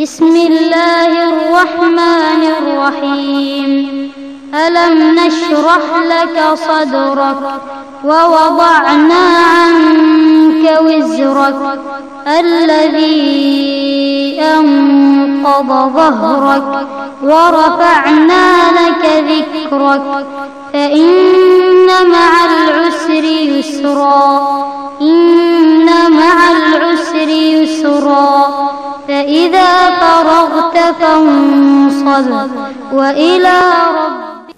بسم الله الرحمن الرحيم. ألم نشرح لك صدرك ووضعنا عنك وزرك الذي أنقض ظهرك ورفعنا لك ذكرك فإن مع العسر يسرا إن مع العسر يسرا فإذا فرغت فانصب وإلى ربك.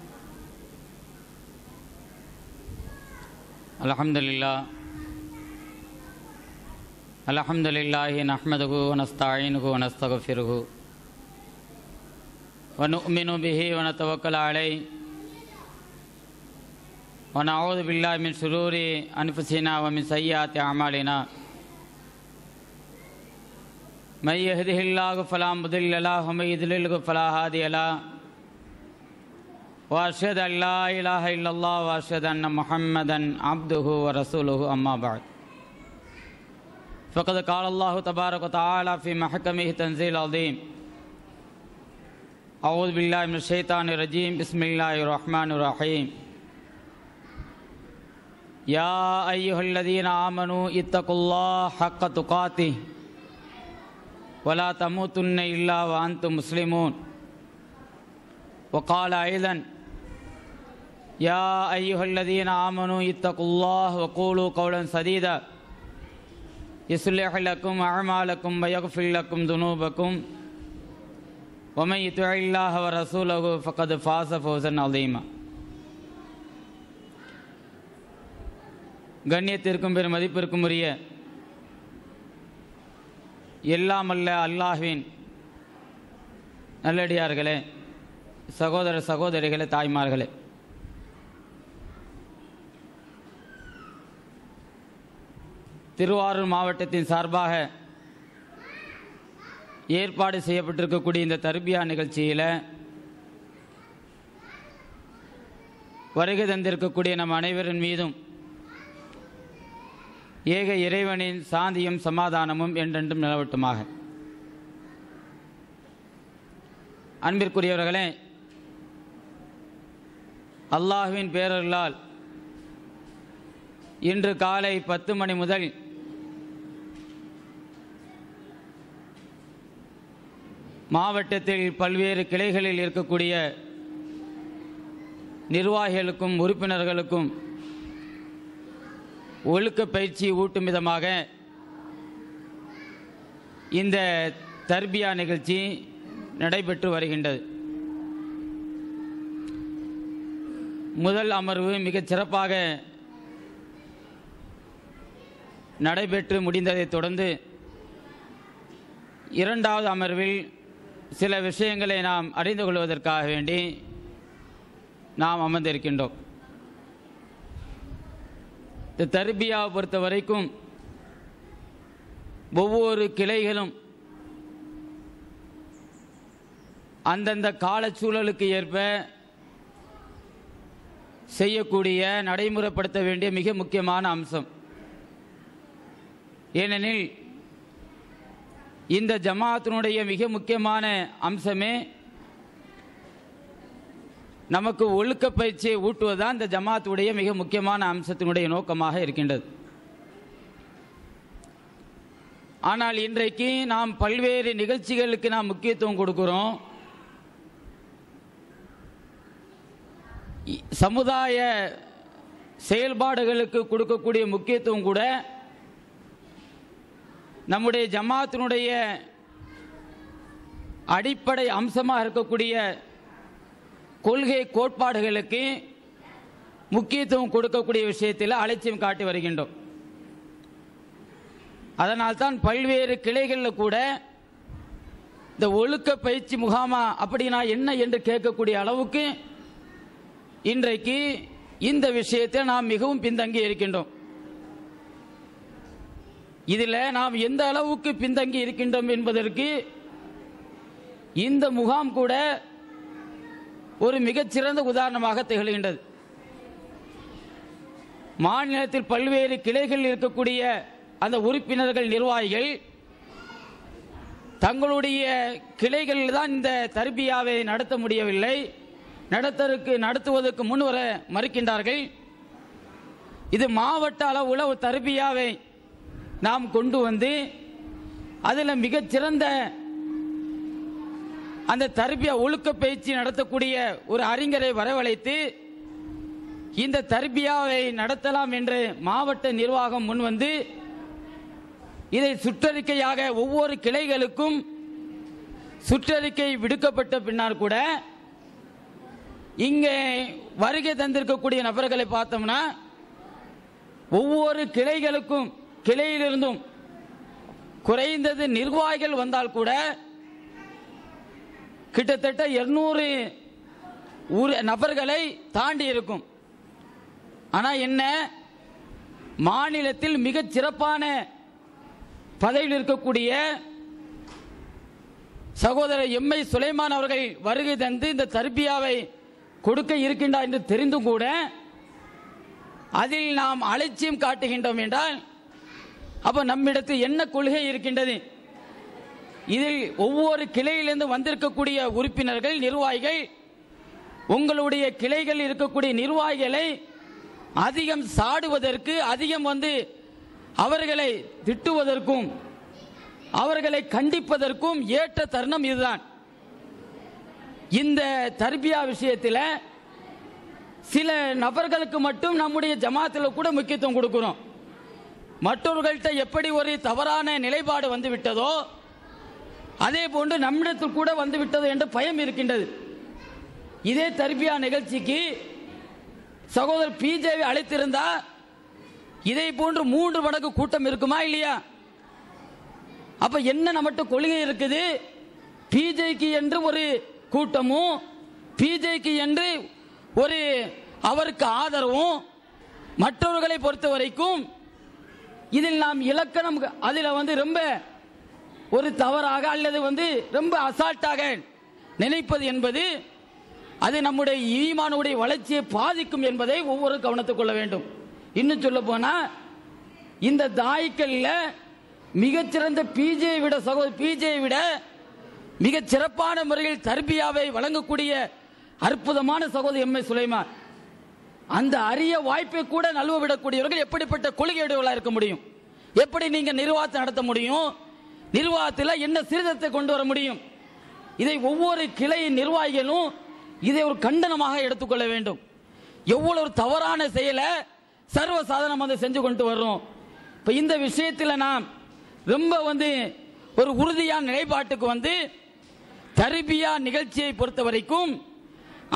الحمد لله نحمده ونستعينه ونستغفره ونؤمن به ونتوكل عليه ونعوذ بالله من شرور أنفسنا ومن سيئات أعمالنا. من يهده الله فلا مضل له ومن يضلل فلا هادي له وأشهد أن لا إله إلا الله وأشهد أن محمدا عبده ورسوله. أما بعد فقد قال الله تبارك وتعالى في محكمه تنزيل عظيم. أعوذ بالله من الشيطان الرجيم. بسم الله الرحمن الرحيم. يا أيها الذين آمنوا اتقوا الله حق تقاته ولا تموتن إلا وأنتم مسلمون. وقال أيضا يا أيها الذين آمنوا اتقوا الله وقولوا قولا سديدا يصلح لكم أعمالكم ويغفر لكم ذنوبكم ومن يطع الله ورسوله فقد فاز فوزا عظيما. கண்ணியத்திற்கும் பெரும் மதிப்பிற்கும் உரிய எல்லாம் அல்ல அல்லாஹ்வின் நல்லடியார்களே, சகோதர சகோதரிகளே, தாய்மார்களே, திருவாரூர் மாவட்டத்தின் சார்பாக ஏற்பாடு செய்யப்பட்டிருக்கக்கூடிய இந்த தர்பியா நிகழ்ச்சியில் வருகை தந்திருக்கக்கூடிய நம் அனைவரின் மீதும் ஏக இறைவனின் சாந்தியும் சமாதானமும் என்றென்றும் நிலவட்டுமாக. அன்பிற்குரியவர்களே, அல்லாஹ்வின் பேரருளால் இன்று காலை 10 மணி முதல் மாவட்டத்தில் பல்வேறு கிளைகளில் இருக்கக்கூடிய நிர்வாகிகளுக்கும் உறுப்பினர்களுக்கும் ஒழுக்க பயிற்சி ஊட்டும் விதமாக இந்த தர்பியா நிகழ்ச்சி நடைபெற்று வருகின்றது. முதல் அமர்வு மிகச் சிறப்பாக நடைபெற்று முடிந்ததைத் தொடர்ந்து இரண்டாவது அமர்வில் சில விஷயங்களை நாம் அறிந்து கொள்வதற்காக வேண்டி நாம் அமர்ந்திருக்கின்றோம். இந்த தர்பியாவை பொறுத்த வரைக்கும் ஒவ்வொரு கிளைகளும் அந்தந்த காலச்சூழலுக்கு ஏற்ப செய்யக்கூடிய நடைமுறைப்படுத்த வேண்டிய மிக முக்கியமான அம்சம். ஏனெனில் இந்த ஜமாத்தினுடைய மிக முக்கியமான அம்சமே நமக்கு ஒழுக்க பயிற்சியை ஊட்டுவதுதான் இந்த ஜமாத்துடைய மிக முக்கியமான அம்சத்தினுடைய நோக்கமாக இருக்கின்றது. ஆனால் இன்றைக்கு நாம் பல்வேறு நிகழ்ச்சிகளுக்கு நாம் முக்கியத்துவம் கொடுக்கிறோம். சமுதாய செயல்பாடுகளுக்கு கொடுக்கக்கூடிய முக்கியத்துவம் கூட நம்முடைய ஜமாத்தினுடைய அடிப்படை அம்சமாக இருக்கக்கூடிய கொள்கை கோட்பாடுகளுக்கு முக்கியத்துவம் கொடுக்கக்கூடிய விஷயத்தில் அலட்சியம் காட்டி வருகின்றோம். அதனால்தான் பல்வேறு கிளைகளில் கூட இந்த ஒழுக்க பயிற்சி முகாமா அப்படின்னா என்ன என்று கேட்கக்கூடிய அளவுக்கு இன்றைக்கு இந்த விஷயத்தில் நாம் மிகவும் பின்தங்கி இருக்கின்றோம். இதில் நாம் எந்த அளவுக்கு பின்தங்கி இருக்கின்றோம் என்பதற்கு இந்த முகாம் கூட ஒரு மிகச்சிறந்த உதாரணமாக திகழ்கின்றது. மாநிலத்தில் பல்வேறு கிளைகள் இருக்கக்கூடிய அந்த உறுப்பினர்கள் நிர்வாகிகள் தங்களுடைய கிளைகளில் தான் இந்த தர்பியாவை நடத்த முடியவில்லை, நடத்துவதற்கு முன்வர மறுக்கின்றார்கள். இது மாவட்ட அளவுல ஒரு தர்பியாவை நாம் கொண்டு வந்து அதில் மிகச்சிறந்த அந்த தர்பியா ஒழுக்க பயிற்சி நடத்தக்கூடிய ஒரு அறிஞரை வரவழைத்து இந்த தர்பியாவை நடத்தலாம் என்று மாவட்ட நிர்வாகம் முன்வந்து இதை சுற்றறிக்கையாக ஒவ்வொரு கிளைகளுக்கும் சுற்றறிக்கை விடுக்கப்பட்ட பின்னால் கூட இங்கே வருகை தந்திருக்கக்கூடிய நபர்களை பார்த்தோம்னா ஒவ்வொரு கிளையிலிருந்தும் குறைந்தது நிர்வாகிகள் வந்தால் கூட கிட்டத்தட்ட 200 நபர்களை தாண்டி இருக்கும். ஆனா என்ன, மாநிலத்தில் மிகச் சிறப்பான பதவியில் இருக்கக்கூடிய சகோதரர் எம்ஐ சுலைமான் அவர்கள் வருகை தந்து இந்த தர்பியாவை கொடுக்க இருக்கின்றார் என்று தெரிந்தும் கூட அதில் நாம் அலட்சியம் காட்டுகின்றோம் என்றால் அப்ப நம்மிடத்தில் என்ன கொள்கை இருக்கின்றது? இதில் ஒவ்வொரு கிளையிலிருந்து வந்திருக்கக்கூடிய உறுப்பினர்கள், நிர்வாகிகள், உங்களுடைய கிளைகள் இருக்கக்கூடிய நிர்வாகிகளை அதிகம் சாடுவதற்கு, அதிகம் அவர்களை திட்டுவதற்கும் அவர்களை கண்டிப்பதற்கும் ஏற்ற தருணம் இதுதான். இந்த தர்பியா விஷயத்தில் சில நபர்களுக்கு மட்டும் நம்முடைய ஜமாத்தில் கூட முக்கியத்துவம் கொடுக்கிறோம். மற்றவர்கள்ட்ட எப்படி ஒரு தவறான நிலைப்பாடு வந்துவிட்டதோ அதே போன்று நம்மிடத்தில் கூட வந்துவிட்டதோ என்ற பயம் இருக்கின்றது. இதே தர்பியா நிகழ்ச்சிக்கு சகோதரர் பிஜேபி அழைத்திருந்தா இதை போன்று 3 மடங்கு கூட்டம் இருக்குமா இல்லையா? அப்ப என்ன நம்மகிட்ட கொள்கை இருக்குது? பிஜேக்கு என்று ஒரு கூட்டமும், பிஜேக்கு என்று ஒரு அவருக்கு ஆதரவும், மற்றவர்களை பொறுத்த வரைக்கும் இதில் நாம் இலக்கணம் அதில் ரொம்ப ஒரு தவறாக அல்லது ரொம்ப அசால்ட்டாக நினைப்பது என்பது அது நம்முடைய ஈமானுடைய வளர்ச்சியை பாதிக்கும் என்பதை ஒவ்வொரு கவனத்துக் கொள்ள வேண்டும். இன்னும் சொல்ல போனா இந்த தாய்க்கல்ல மிகச்சிறந்த பிஜேயை விட மிகச் சிறப்பான முறையில் தர்பியாவை வழங்கக்கூடிய அற்புதமான சகோதரர் எம்ஐ சுலைமான், அந்த அரிய வாய்ப்பை கூட நழுவ விடக்கூடியவர்கள் எப்படிப்பட்ட கொள்கையுடையவர்களாக இருக்க முடியும்? எப்படி நீங்க நிர்வாகத்தை நடத்த முடியும்? நிர்வாகத்தில் என்ன சீர்திருத்தத்தை கொண்டு வர முடியும்? இதை ஒவ்வொரு கிளை நிர்வாகிகளும் இதை ஒரு கண்டனமாக எடுத்துக்கொள்ள வேண்டும். எவ்வளவு ஒரு தவறான செயலை சர்வசாதாரணமாக செஞ்சு கொண்டு வர்றோம். இப்ப இந்த விஷயத்தில் நாம் ரொம்ப ஒரு உறுதியான நிலைப்பாட்டுக்கு தர்பியா நிகழ்ச்சியை பொறுத்த வரைக்கும்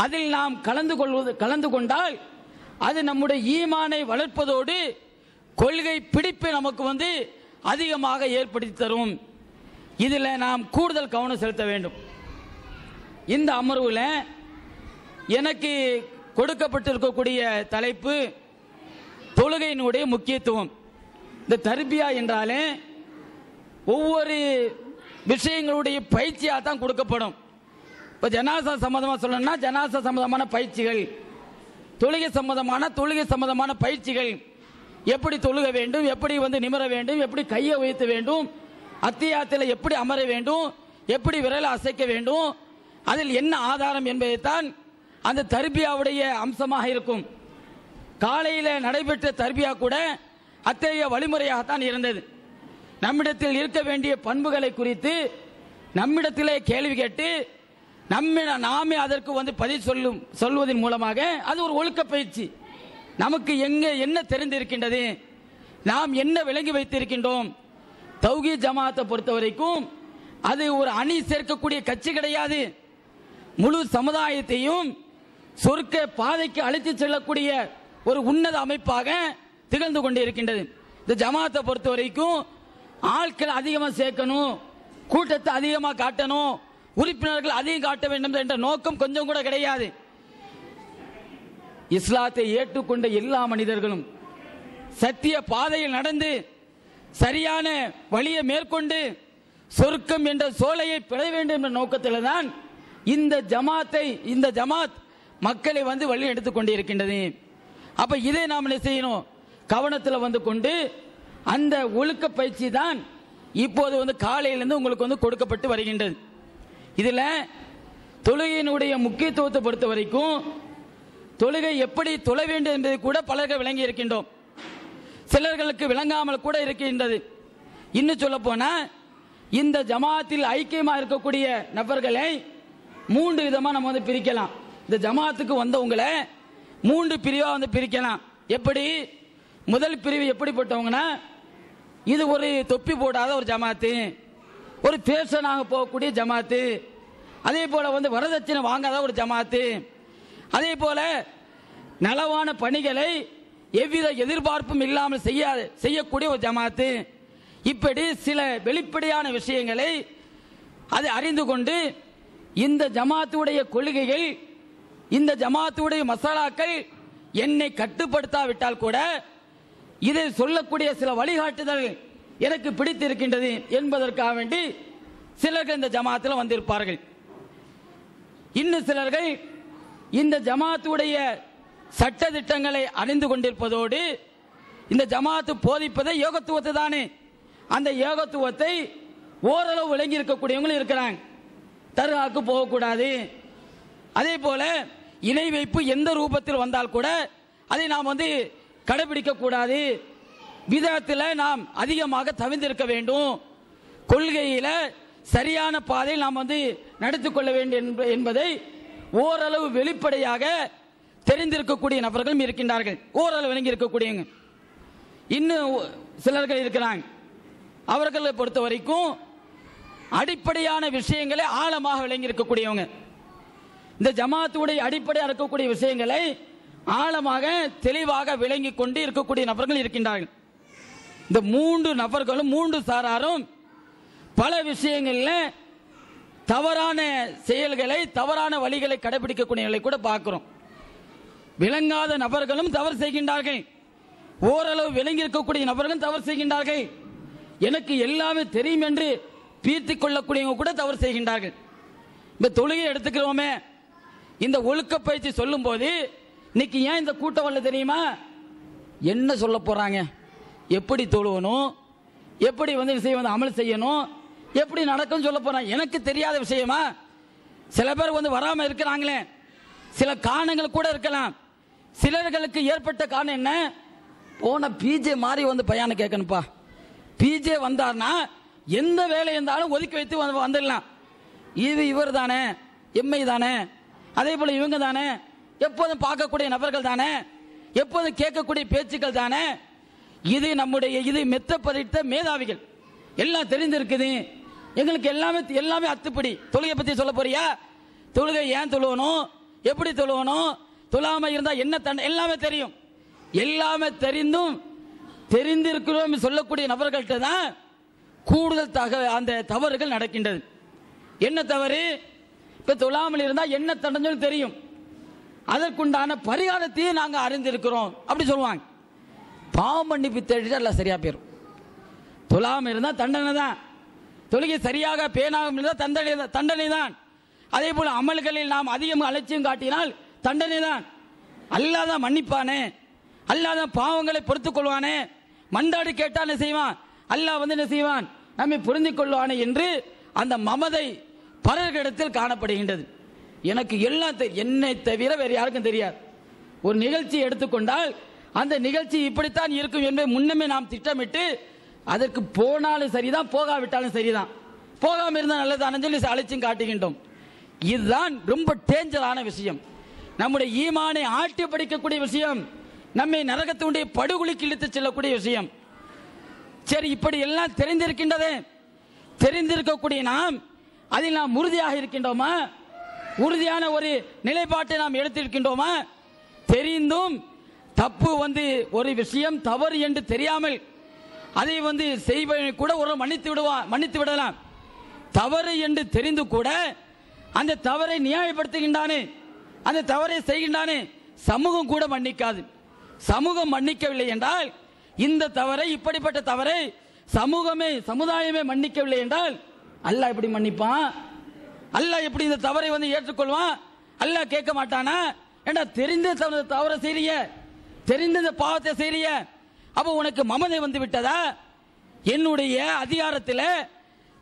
அதில் நாம் கலந்து கொண்டால் அது நம்முடைய ஈமானை வளர்ப்பதோடு கொள்கை பிடிப்பை நமக்கு அதிகமாக ஏற்படுத்தி தரும். இதில் நாம் கூடுதல் கவனம் செலுத்த வேண்டும். இந்த அமர்வில் எனக்கு கொடுக்கப்பட்டிருக்கக்கூடிய தலைப்பு தொழுகையினுடைய முக்கியத்துவம். இந்த தர்பியா என்றாலே ஒவ்வொரு விஷயங்களுடைய பயிற்சியாக தான் கொடுக்கப்படும். இப்போ ஜனாசா சம்பந்தமாக சொல்லணும்னா ஜனாசா சம்பந்தமான பயிற்சிகள், தொழுகை சம்பந்தமான பயிற்சிகள், எப்படி தொழுக வேண்டும், எப்படி நிமிர வேண்டும், எப்படி கையை உயர்த்த வேண்டும், அத்தியாயத்தில் எப்படி அமர வேண்டும், எப்படி விரலை அசைக்க வேண்டும், அதில் என்ன ஆதாரம் என்பதைத்தான் அந்த தர்பியாவுடைய அம்சமாக இருக்கும். காலையில் நடைபெற்ற தர்பியா கூட அத்தகைய வழிமுறையாகத்தான் இருந்தது. நம்மிடத்தில் இருக்க வேண்டிய பண்புகளை குறித்து நம்மிடத்திலே கேள்வி கேட்டு நாமே அதற்கு பதில் சொல்வதன் மூலமாக அது ஒரு ஒழுக்க பயிற்சி. நமக்கு என்ன தெரிந்திருக்கின்றது, நாம் என்ன விளங்கி வைத்திருக்கின்றோம். தௌஹீத் ஜமாத்தை பொறுத்த வரைக்கும் அது ஒரு அணி சேர்க்கக்கூடிய கட்சி கிடையாது. முழு சமுதாயத்தையும் சொர்க்க பாதைக்கு அழைத்து செல்லக்கூடிய ஒரு உன்னத அமைப்பாக திகழ்ந்து கொண்டிருக்கின்றது. இந்த ஜமாத்தை பொறுத்த வரைக்கும் ஆட்கள் அதிகமாக சேர்க்கணும், கூட்டத்தை அதிகமாக காட்டணும், உறுப்பினர்கள் அதிகம் காட்ட வேண்டும் என்ற நோக்கம் கொஞ்சம் கூட கிடையாது. இஸ்லாத்தை ஏற்றுக்கொண்ட எல்லா மனிதர்களும் சத்திய பாதையில் நடந்து சரியான வழியை மேற்கொண்டு சொர்க்கம் என்ற சோலையை பெற வேண்டும் என்ற நோக்கத்தில் தான் இந்த ஜமாத் மக்களை வழி எடுத்துக் கொண்டிருக்கின்றது. அப்ப இதை நாம் என்ன செய்யணும், கவனத்தில் கொண்டு அந்த ஒழுக்க பயிற்சி தான் இப்போது வந்து காலையிலிருந்து உங்களுக்கு வந்து கொடுக்கப்பட்டு வருகின்றது. இதில் தொழுகையினுடைய முக்கியத்துவத்தை பொறுத்த வரைக்கும் தொழுகை எப்படி தொழ வேண்டும் என்பதை கூட பலர்கள் விளங்கி இருக்கின்றோம். சிலர்களுக்கு விளங்காமல் கூட இருக்கின்றது. இன்னும் சொல்ல போனா இந்த ஜமாத்தில் ஐக்கியமாக இருக்கக்கூடிய நபர்களை 3 விதமாக நம்ம வந்து பிரிக்கலாம். இந்த ஜமாத்துக்கு வந்தவங்களை 3 பிரிவாக வந்து பிரிக்கலாம். எப்படி? முதல் பிரிவு எப்படிப்பட்டவங்கன்னா, இது ஒரு தொப்பி போடாத ஒரு ஜமாத்து, ஒரு பேஷனாக போகக்கூடிய ஜமாத்து, அதே போல வந்து வரதட்சணை வாங்காத ஒரு ஜமாத்து, அதே போல நலவான பணிகளை எவ்வித எதிர்பார்ப்பும் இல்லாமல் செய்யக்கூடிய ஒரு ஜமாத்து. இப்படி சில வெளிப்படையான விஷயங்களை அதை அறிந்து கொண்டு இந்த ஜமாத்துடைய கொள்கைகள், இந்த ஜமாத்துடைய மசாலாக்கள் என்னை கட்டுப்படுத்தாவிட்டால் கூட இதை சொல்லக்கூடிய சில வழிகாட்டுதல் எனக்கு பிடித்திருக்கின்றது என்பதற்காக வேண்டி சிலர்கள் இந்த ஜமாத்தில் வந்திருப்பார்கள். இன்னும் சிலர்கள் இந்த ஜமாத்துடைய சட்ட திட்டங்களை அறிந்து கொண்டிருப்பதோடு இந்த ஜமாத்து போதிப்பதை யோகத்துவத்தை தானே, அந்த யோகத்துவத்தை ஓரளவு விளங்கி இருக்கக்கூடியவங்களும் இருக்கிறாங்க. தர்காவுக்கு போகக்கூடாது, அதே போல இணை வைப்பு எந்த ரூபத்தில் வந்தால் கூட அதை நாம் வந்து கடைபிடிக்க கூடாது, விதத்தில் நாம் அதிகமாக தவிர்த்திருக்க வேண்டும், கொள்கையில சரியான பாதையில் நாம் வந்து நடத்திக் கொள்ள வேண்டும் என்பதை ஓரளவு வெளிப்படையாக தெரிந்திருக்கக்கூடிய நபர்களும் இருக்கின்றார்கள், ஓரளவு விளங்கி இருக்கக்கூடியவங்க. இன்னும் சிலர்கள் இருக்கிறாங்க, அவர்களை பொறுத்த வரைக்கும் அடிப்படையான விஷயங்களை ஆழமாக விளங்கி இருக்கக்கூடியவங்க. இந்த ஜமாத்துடைய அடிப்படையாக இருக்கக்கூடிய விஷயங்களை ஆழமாக தெளிவாக விளங்கி கொண்டு இருக்கக்கூடிய நபர்கள் இருக்கின்றார்கள். இந்த 3 நபர்களும் 3 சாராரும் பல விஷயங்களில் தவறான செயல்களை, தவறான வழிகளை கடைபிடிக்கக்கூடியவர்களை கூட பார்க்கிறோம். விளங்காத நபர்களும் தவறு செய்கின்றார்கள், ஓரளவு விளங்கி இருக்கக்கூடிய நபர்களும் தவறு செய்கின்றார்கள், எனக்கு எல்லாமே தெரியும் என்று பீத்திக் கொள்ளக்கூடியவங்க கூட தவறு செய்கின்றார்கள். இந்த தொழுகை எடுத்துக்கிறோமே, இந்த ஒழுக்க பயிற்சி சொல்லும் போது இன்னைக்கு ஏன் இந்த கூட்டம் வரல தெரியுமா? என்ன சொல்ல போறாங்க, எப்படி தொழுவணும், எப்படி வந்து விஷயம் வந்து அமல் செய்யணும், எப்படி நடக்கும் சொல்ல போறாங்க. எனக்கு தெரியாத விஷயமா? சில பேர் வந்து வராம இருக்கிறாங்களே, சில காரணங்கள் கூட இருக்கலாம். சிலர்களுக்கு ஏற்பட்ட காரணம் என்ன? போன பிஜே மாதிரி வந்து பையனை கேட்கணும்ப்பா, பிஜே வந்தார்னா எந்த வேலை இருந்தாலும் ஒதுக்கி வைத்து வந்துடலாம். இவர் தானே, எம்ஐ தானே, அதே போல இவங்க தானே, எப்போதும் பார்க்கக்கூடிய நபர்கள் தானே, எப்போதும் கேட்கக்கூடிய பேச்சுக்கள் தானே, இது நம்முடைய இது மெத்த பதித்த மேதாவிகள், எல்லாம் தெரிந்திருக்குது, எங்களுக்கு எல்லாமே அத்துப்படி. தொழுகை பத்தி சொல்ல போறியா? தொழுகை ஏன் தொழுவணும், எப்படி தொழுவணும், தொழாம இருந்தா என்ன தண்டனை, எல்லாமே தெரியும். எல்லாமே தெரிந்தும் தெரிந்திருக்கிறோம் சொல்லக்கூடிய நபர்கள்ட்ட தான் கூடுதல் அந்த தவறுகள் நடக்கின்றது. என்ன தவறு? இப்ப தொழாமல் இருந்தா என்ன தண்டனை தெரியும், அதற்குண்டான பரிகாரத்தையும் நாங்க அறிந்திருக்கிறோம் அப்படி சொல்லுவாங்க. பாவம் மன்னிப்பு தேடிட்டு எல்லாம் சரியா போயிடும். தொழாமல் இருந்தா தண்டனை தான், தொழுகை சரியாக பேணாமல் இருந்தால் தண்டனை தான். அதே போல அமல்களில் நாம் அதிகம் அலட்சியம் காட்டினால் தண்டனை தான். அல்லாஹ் தான் மன்னிப்பானே, அல்லாஹ் தான் பாவங்களை பொறுத்துக் கொள்வானே, மண்டாடி கேட்டா என்ன செய்வான், அல்லாஹ் வந்து என்ன செய்வான், நம்மை புரிந்து கொள்வானே என்று அந்த மமதை பலர்களிடத்தில் காணப்படுகின்றது. எனக்கு எல்லாம் என்னை தவிர வேறு யாருக்கும் தெரியாது. ஒரு நிகழ்ச்சி எடுத்துக்கொண்டால் அந்த நிகழ்ச்சி இப்படித்தான் இருக்கும் என்பதை முன்னமே நாம் திட்டமிட்டு அதற்கு போனாலும் சரிதான், போகாவிட்டாலும் சரிதான், போகாம இருந்தால் நல்லதானு சொல்லி அலட்சியம் காட்டுகின்றோம். இதுதான் ரொம்ப டேஞ்சரான விஷயம், நம்முடைய ஈமானை ஆட்டி படிக்கக்கூடிய விஷயம், நம்மை நரகத்தினுடைய படுகொலிக்கு இழுத்து செல்லக்கூடிய விஷயம். சரி, இப்படி எல்லாம் தெரிந்திருக்கின்றதே, தெரிந்திருக்கக்கூடிய நாம் அதில் நாம் உறுதியாக இருக்கின்றோமா? உறுதியான ஒரு நிலைப்பாட்டை நாம் எடுத்திருக்கின்றோமா? தெரிந்தும் தப்பு வந்து ஒரு விஷயம் தவறு என்று தெரியாமல் அதை வந்து செய்வதை கூட ஒரு மன்னித்து விடலாம். தவறு என்று தெரிந்து கூட அந்த தவறை நியாயப்படுத்துகின்றானே, அந்த தவறை செய்கின்றானே, சமூகம் கூட மன்னிக்காது. சமூகம் மன்னிக்கவில்லை என்றால், இந்த தவறை, இப்படிப்பட்ட தவறை சமுதாயமே மன்னிக்கவில்லை என்றால் அல்லாஹ் எப்படி மன்னிப்பான்? அல்லாஹ் எப்படி இந்த தவறை வந்து ஏற்றுக்கொள்வான்? அல்லாஹ் கேட்க மாட்டானா? ஏண்டா தெரிந்த தவறை செய்ய, தெரிந்த பாவத்தை செய்ய, அப்ப உனக்கு மமதை வந்து விட்டதா? என்னுடைய அதிகாரத்தில்,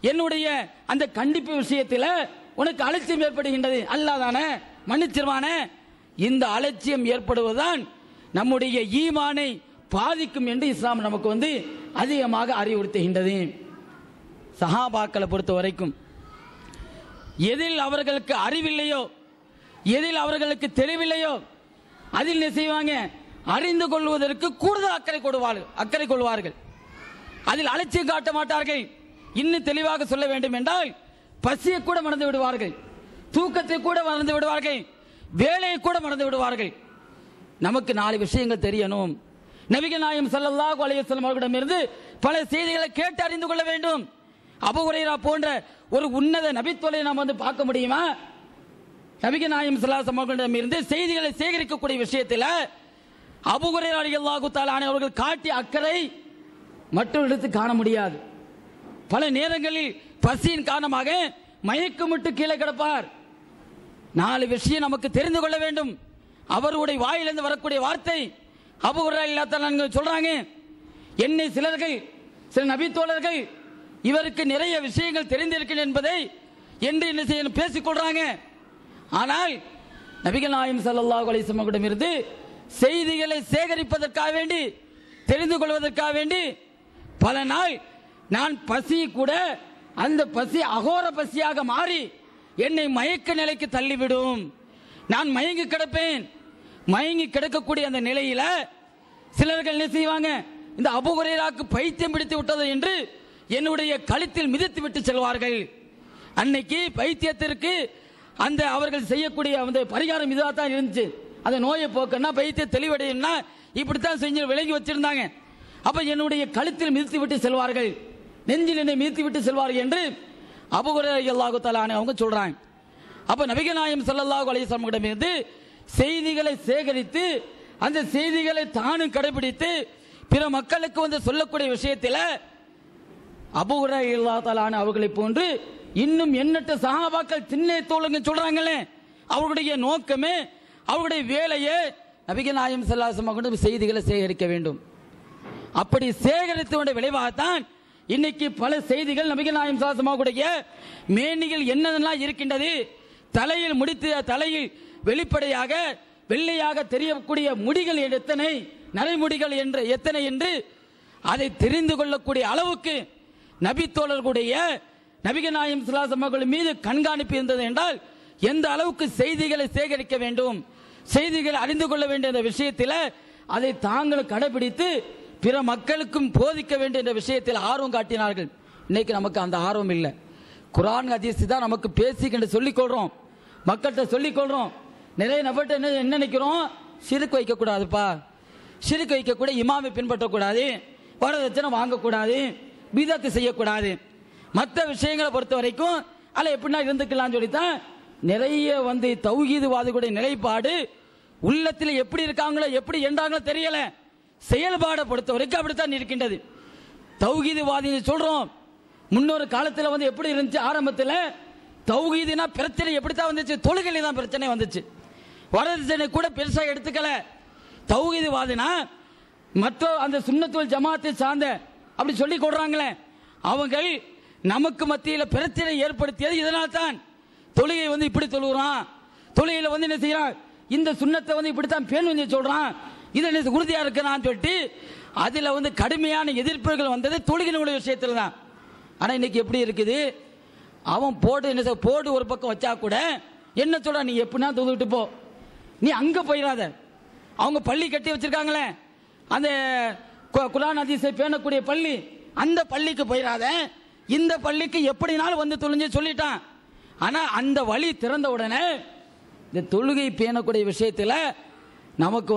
என்னுடைய அந்த கண்டிப்பு விஷயத்தில் உனக்கு அலட்சியம் ஏற்படுகின்றது, அல்லாதானே மன்னிச்சிருவானே. இந்த அலட்சியம் ஏற்படுவதுதான் நம்முடைய ஈமானை பாதிக்கும் என்று இஸ்லாம் நமக்கு அதிகமாக அறிவுறுத்துகின்றது. சஹாபாக்களை பொறுத்த வரைக்கும் எதில் அவர்களுக்கு அறிவில்லையோ, எதில் அவர்களுக்கு தெளிவில்லையோ அதில் என்ன செய்வாங்க, அறிந்து கொள்வதற்கு கூடுதல் அக்கறை கொள்வார்கள். அதில் அலட்சியம் காட்ட மாட்டார்கள். இன்னும் தெளிவாக சொல்ல வேண்டும் என்றால் பசியை கூட மறந்து விடுவார்கள், தூக்கத்தை கூட மறந்து விடுவார்கள், வேலையை கூட மறந்து விடுவார்கள். நமக்கு 4 விஷயங்கள் தெரியணும். நபிகள் நாயகம் ஸல்லல்லாஹு அலைஹி வஸல்லம் அவர்களிடமிருந்து பல செய்திகளை கேட்டு அறிந்து கொள்ள வேண்டும். அபூ ஹுரைரா போன்ற ஒரு உன்னத நபித்தோலை நாம் பார்க்க முடியுமா? நபிகள் நாயகம் ஸல்லல்லாஹு அலைஹி வஸல்லம் அவர்களிடமிருந்து செய்திகளை சேகரிக்கக்கூடிய விஷயத்தில் அபூ ஹுரைரா ரலியல்லாஹு தஆலா அன்ஹு அவர்கள் காட்டிய அக்கறை மற்றொரு காண முடியாது. பல நேரங்களில் பசியின் காரணமாக மயக்கமிட்டு கீழே கிடப்பார். 4 விஷயம் நமக்கு தெரிந்து கொள்ள வேண்டும். அவருடைய வாயிலிருந்து வரக்கூடிய வார்த்தை, அபூ ஹுரைரா ரலியல்லாஹு தஆலா சொல்றாங்க, என்னை சில நபித்தோழர்கள் இவருக்கு நிறைய விஷயங்கள் தெரிந்திருக்கின்றன என்பதை என்று என்ன செய்ய பேசிக் கொள்றாங்க. ஆனால் நபிகள் நாயகம் ஸல்லல்லாஹு அலைஹி வஸல்லம் இருந்து செய்திகளை சேகரிப்பதற்காக வேண்டி, தெரிந்து கொள்வதற்காக வேண்டி பல நாள் நான் பசி கூட, அந்த பசி அகோர பசியாக மாறி என்னை மயக்க நிலைக்கு தள்ளிவிடும். நான் மயங்கி கிடப்பேன். மயங்கி கிடக்கக்கூடிய அந்த நிலையில சிலர்கள் என்ன செய்வாங்க, இந்த அபூ ஹுரைராவுக்கு பைத்தியம் பிடித்து விட்டது என்று என்னுடைய கழுத்தில் மிதித்து விட்டு செல்வார்கள். அன்னைக்கு பைத்தியத்திற்கு அந்த அவர்கள் செய்யக்கூடிய அந்த பரிகாரம் இதாக தான் இருந்துச்சு. அந்த நோயை போக்கன்னா, பைத்தியம் தெளிவடையும்னா இப்படித்தான் செஞ்சு விளங்கி வச்சிருந்தாங்க. அப்ப என்னுடைய கழுத்தில் மிதித்து விட்டு செல்வார்கள், நெஞ்சில் என்னை மிதித்து விட்டு செல்வார்கள் என்று அபூ ஹுரைரா ரலியல்லாஹு தஆலா அவங்க சொல்றாங்க. அப்ப நபிகள் நாயகம் ஸல்லல்லாஹு அலைஹி வஸல்லம் இடமிருந்து செய்திகளை சேகரித்து அந்த செய்திகளை தானும் கடைபிடித்து பிற மக்களுக்கு சொல்லக்கூடிய விஷயத்தில் அபூ ஹுரைரா ரலியல்லாஹு தஆலா அவர்களை போன்று இன்னும் எண்ணற்ற சஹாபாக்கள் திண்ணை தோழங்க சொல்றாங்களே, அவர்களுடைய நோக்கமே, அவருடைய வேலையே நபிகள் நாயகம் ஸல்லல்லாஹு அலைஹி வஸல்லம் செய்திகளை சேகரிக்க வேண்டும். அப்படி சேகரித்த விளைவாகத்தான் இன்னைக்கு பல செய்திகள் நபிகள் நாயகம் ஸல்லல்லாஹு அலைஹி வஸல்லம் மேனிகள் என்னென்னலாம் இருக்கின்றது, தலையில் முடித்து தலையில் வெளிப்படையாக வெள்ளையாக தெரியக்கூடிய முடிகள் எத்தனை, நரைமுடிகள் என்று எத்தனை என்று அதை தெரிந்து கொள்ளக்கூடிய அளவுக்கு நபி தோழர்களுடைய நபிகள் நாயகம் ஸல்லல்லாஹு அலைஹி வஸல்லம் மீது கண்காணிப்பு இருந்தது என்றால் எந்த அளவுக்கு செய்திகளை சேகரிக்க வேண்டும், செய்திகளை அறிந்து கொள்ள வேண்டிய என்ற விஷயத்தில் அதை தாங்கள் கடைபிடித்து பிற மக்களுக்கும் போதிக்க வேண்டிய என்ற விஷயத்தில் ஆர்வம் காட்டினார்கள். இன்னைக்கு நமக்கு அந்த ஆர்வம் இல்லை. குர்ஆன் ஹதீஸ் தான் நமக்கு பேசிக்கிட்டு சொல்லிக் கொள்றோம், மக்கள்கிட்ட சொல்லிக் கொள்றோம். நிறைய நபர்கிட்ட என்ன நினைக்கிறோம், ஷிர்க் வைக்கக்கூடாதுப்பா, ஷிர்க் வைக்கக்கூட, இமாமை பின்பற்றக்கூடாது, வரதட்சணை வாங்கக்கூடாது, பிதத்து செய்யக்கூடாது, மற்ற விஷயங்களை பொறுத்த வரைக்கும் அல்ல எப்படின்னா இருந்துக்கலாம் சொல்லித்தான் நிறைய தௌஹீதுவாதிகளுடைய நிலைப்பாடு உள்ளத்தில் எப்படி இருக்காங்களோ எப்படி என்றாங்களோ தெரியல, செயல்பாடை பொறுத்த வரைக்கும் அப்படித்தான் இருக்கின்றது. தௌஹீதுவாதி சொல்றோம், முன்னொரு காலத்தில் எப்படி இருந்துச்சு, ஆரம்பத்தில் தௌஹீதுனா பிரச்சனை எப்படித்தான் வந்துச்சு, தொழுகையில தான் பிரச்சனை வந்துச்சு, வரதட்சணை கூட பெருசாக எடுத்துக்கல. தௌஹீதுவாதினா மற்ற அந்த சுன்னத்துல் ஜமாத்தை சார்ந்த அப்படி சொல்லி கொடுறாங்களே, அவங்க நமக்கு மத்தியில் பிரச்சனை ஏற்படுத்தியது இதனால் தான். தொழுகை இப்படி தொழுகிறான், தொழுகையில் என்ன செய்யறான், இந்த சுன்னத்தை இப்படித்தான் பேண சொல்றான், இதில் உறுதியா இருக்கிறான்னு சொல்லிட்டு அதில் கடுமையான எதிர்ப்புகள் வந்தது தொழுகையினுடைய விஷயத்தில் தான். ஆனால் இன்னைக்கு எப்படி இருக்குது, அவன் போடு ஒரு பக்கம் வச்சா கூட என்ன சொல்ற, நீ எப்படின்னா தொழுதுட்டு போ, நீ அங்க போயிடாத, அவங்க பள்ளி கட்டி வச்சிருக்காங்களே அந்த குர்ஆன் ஹதீஸை பேணக்கூடிய பள்ளி, அந்த பள்ளிக்கு போயிடாத, இந்த பள்ளிக்கு எப்படினாலும் தொழுஞ்சு சொல்லிட்டான். ஆனா அந்த வழி திறந்த உடனே இந்த தொழுகை பேணக்கூடிய விஷயத்தில் நமக்கு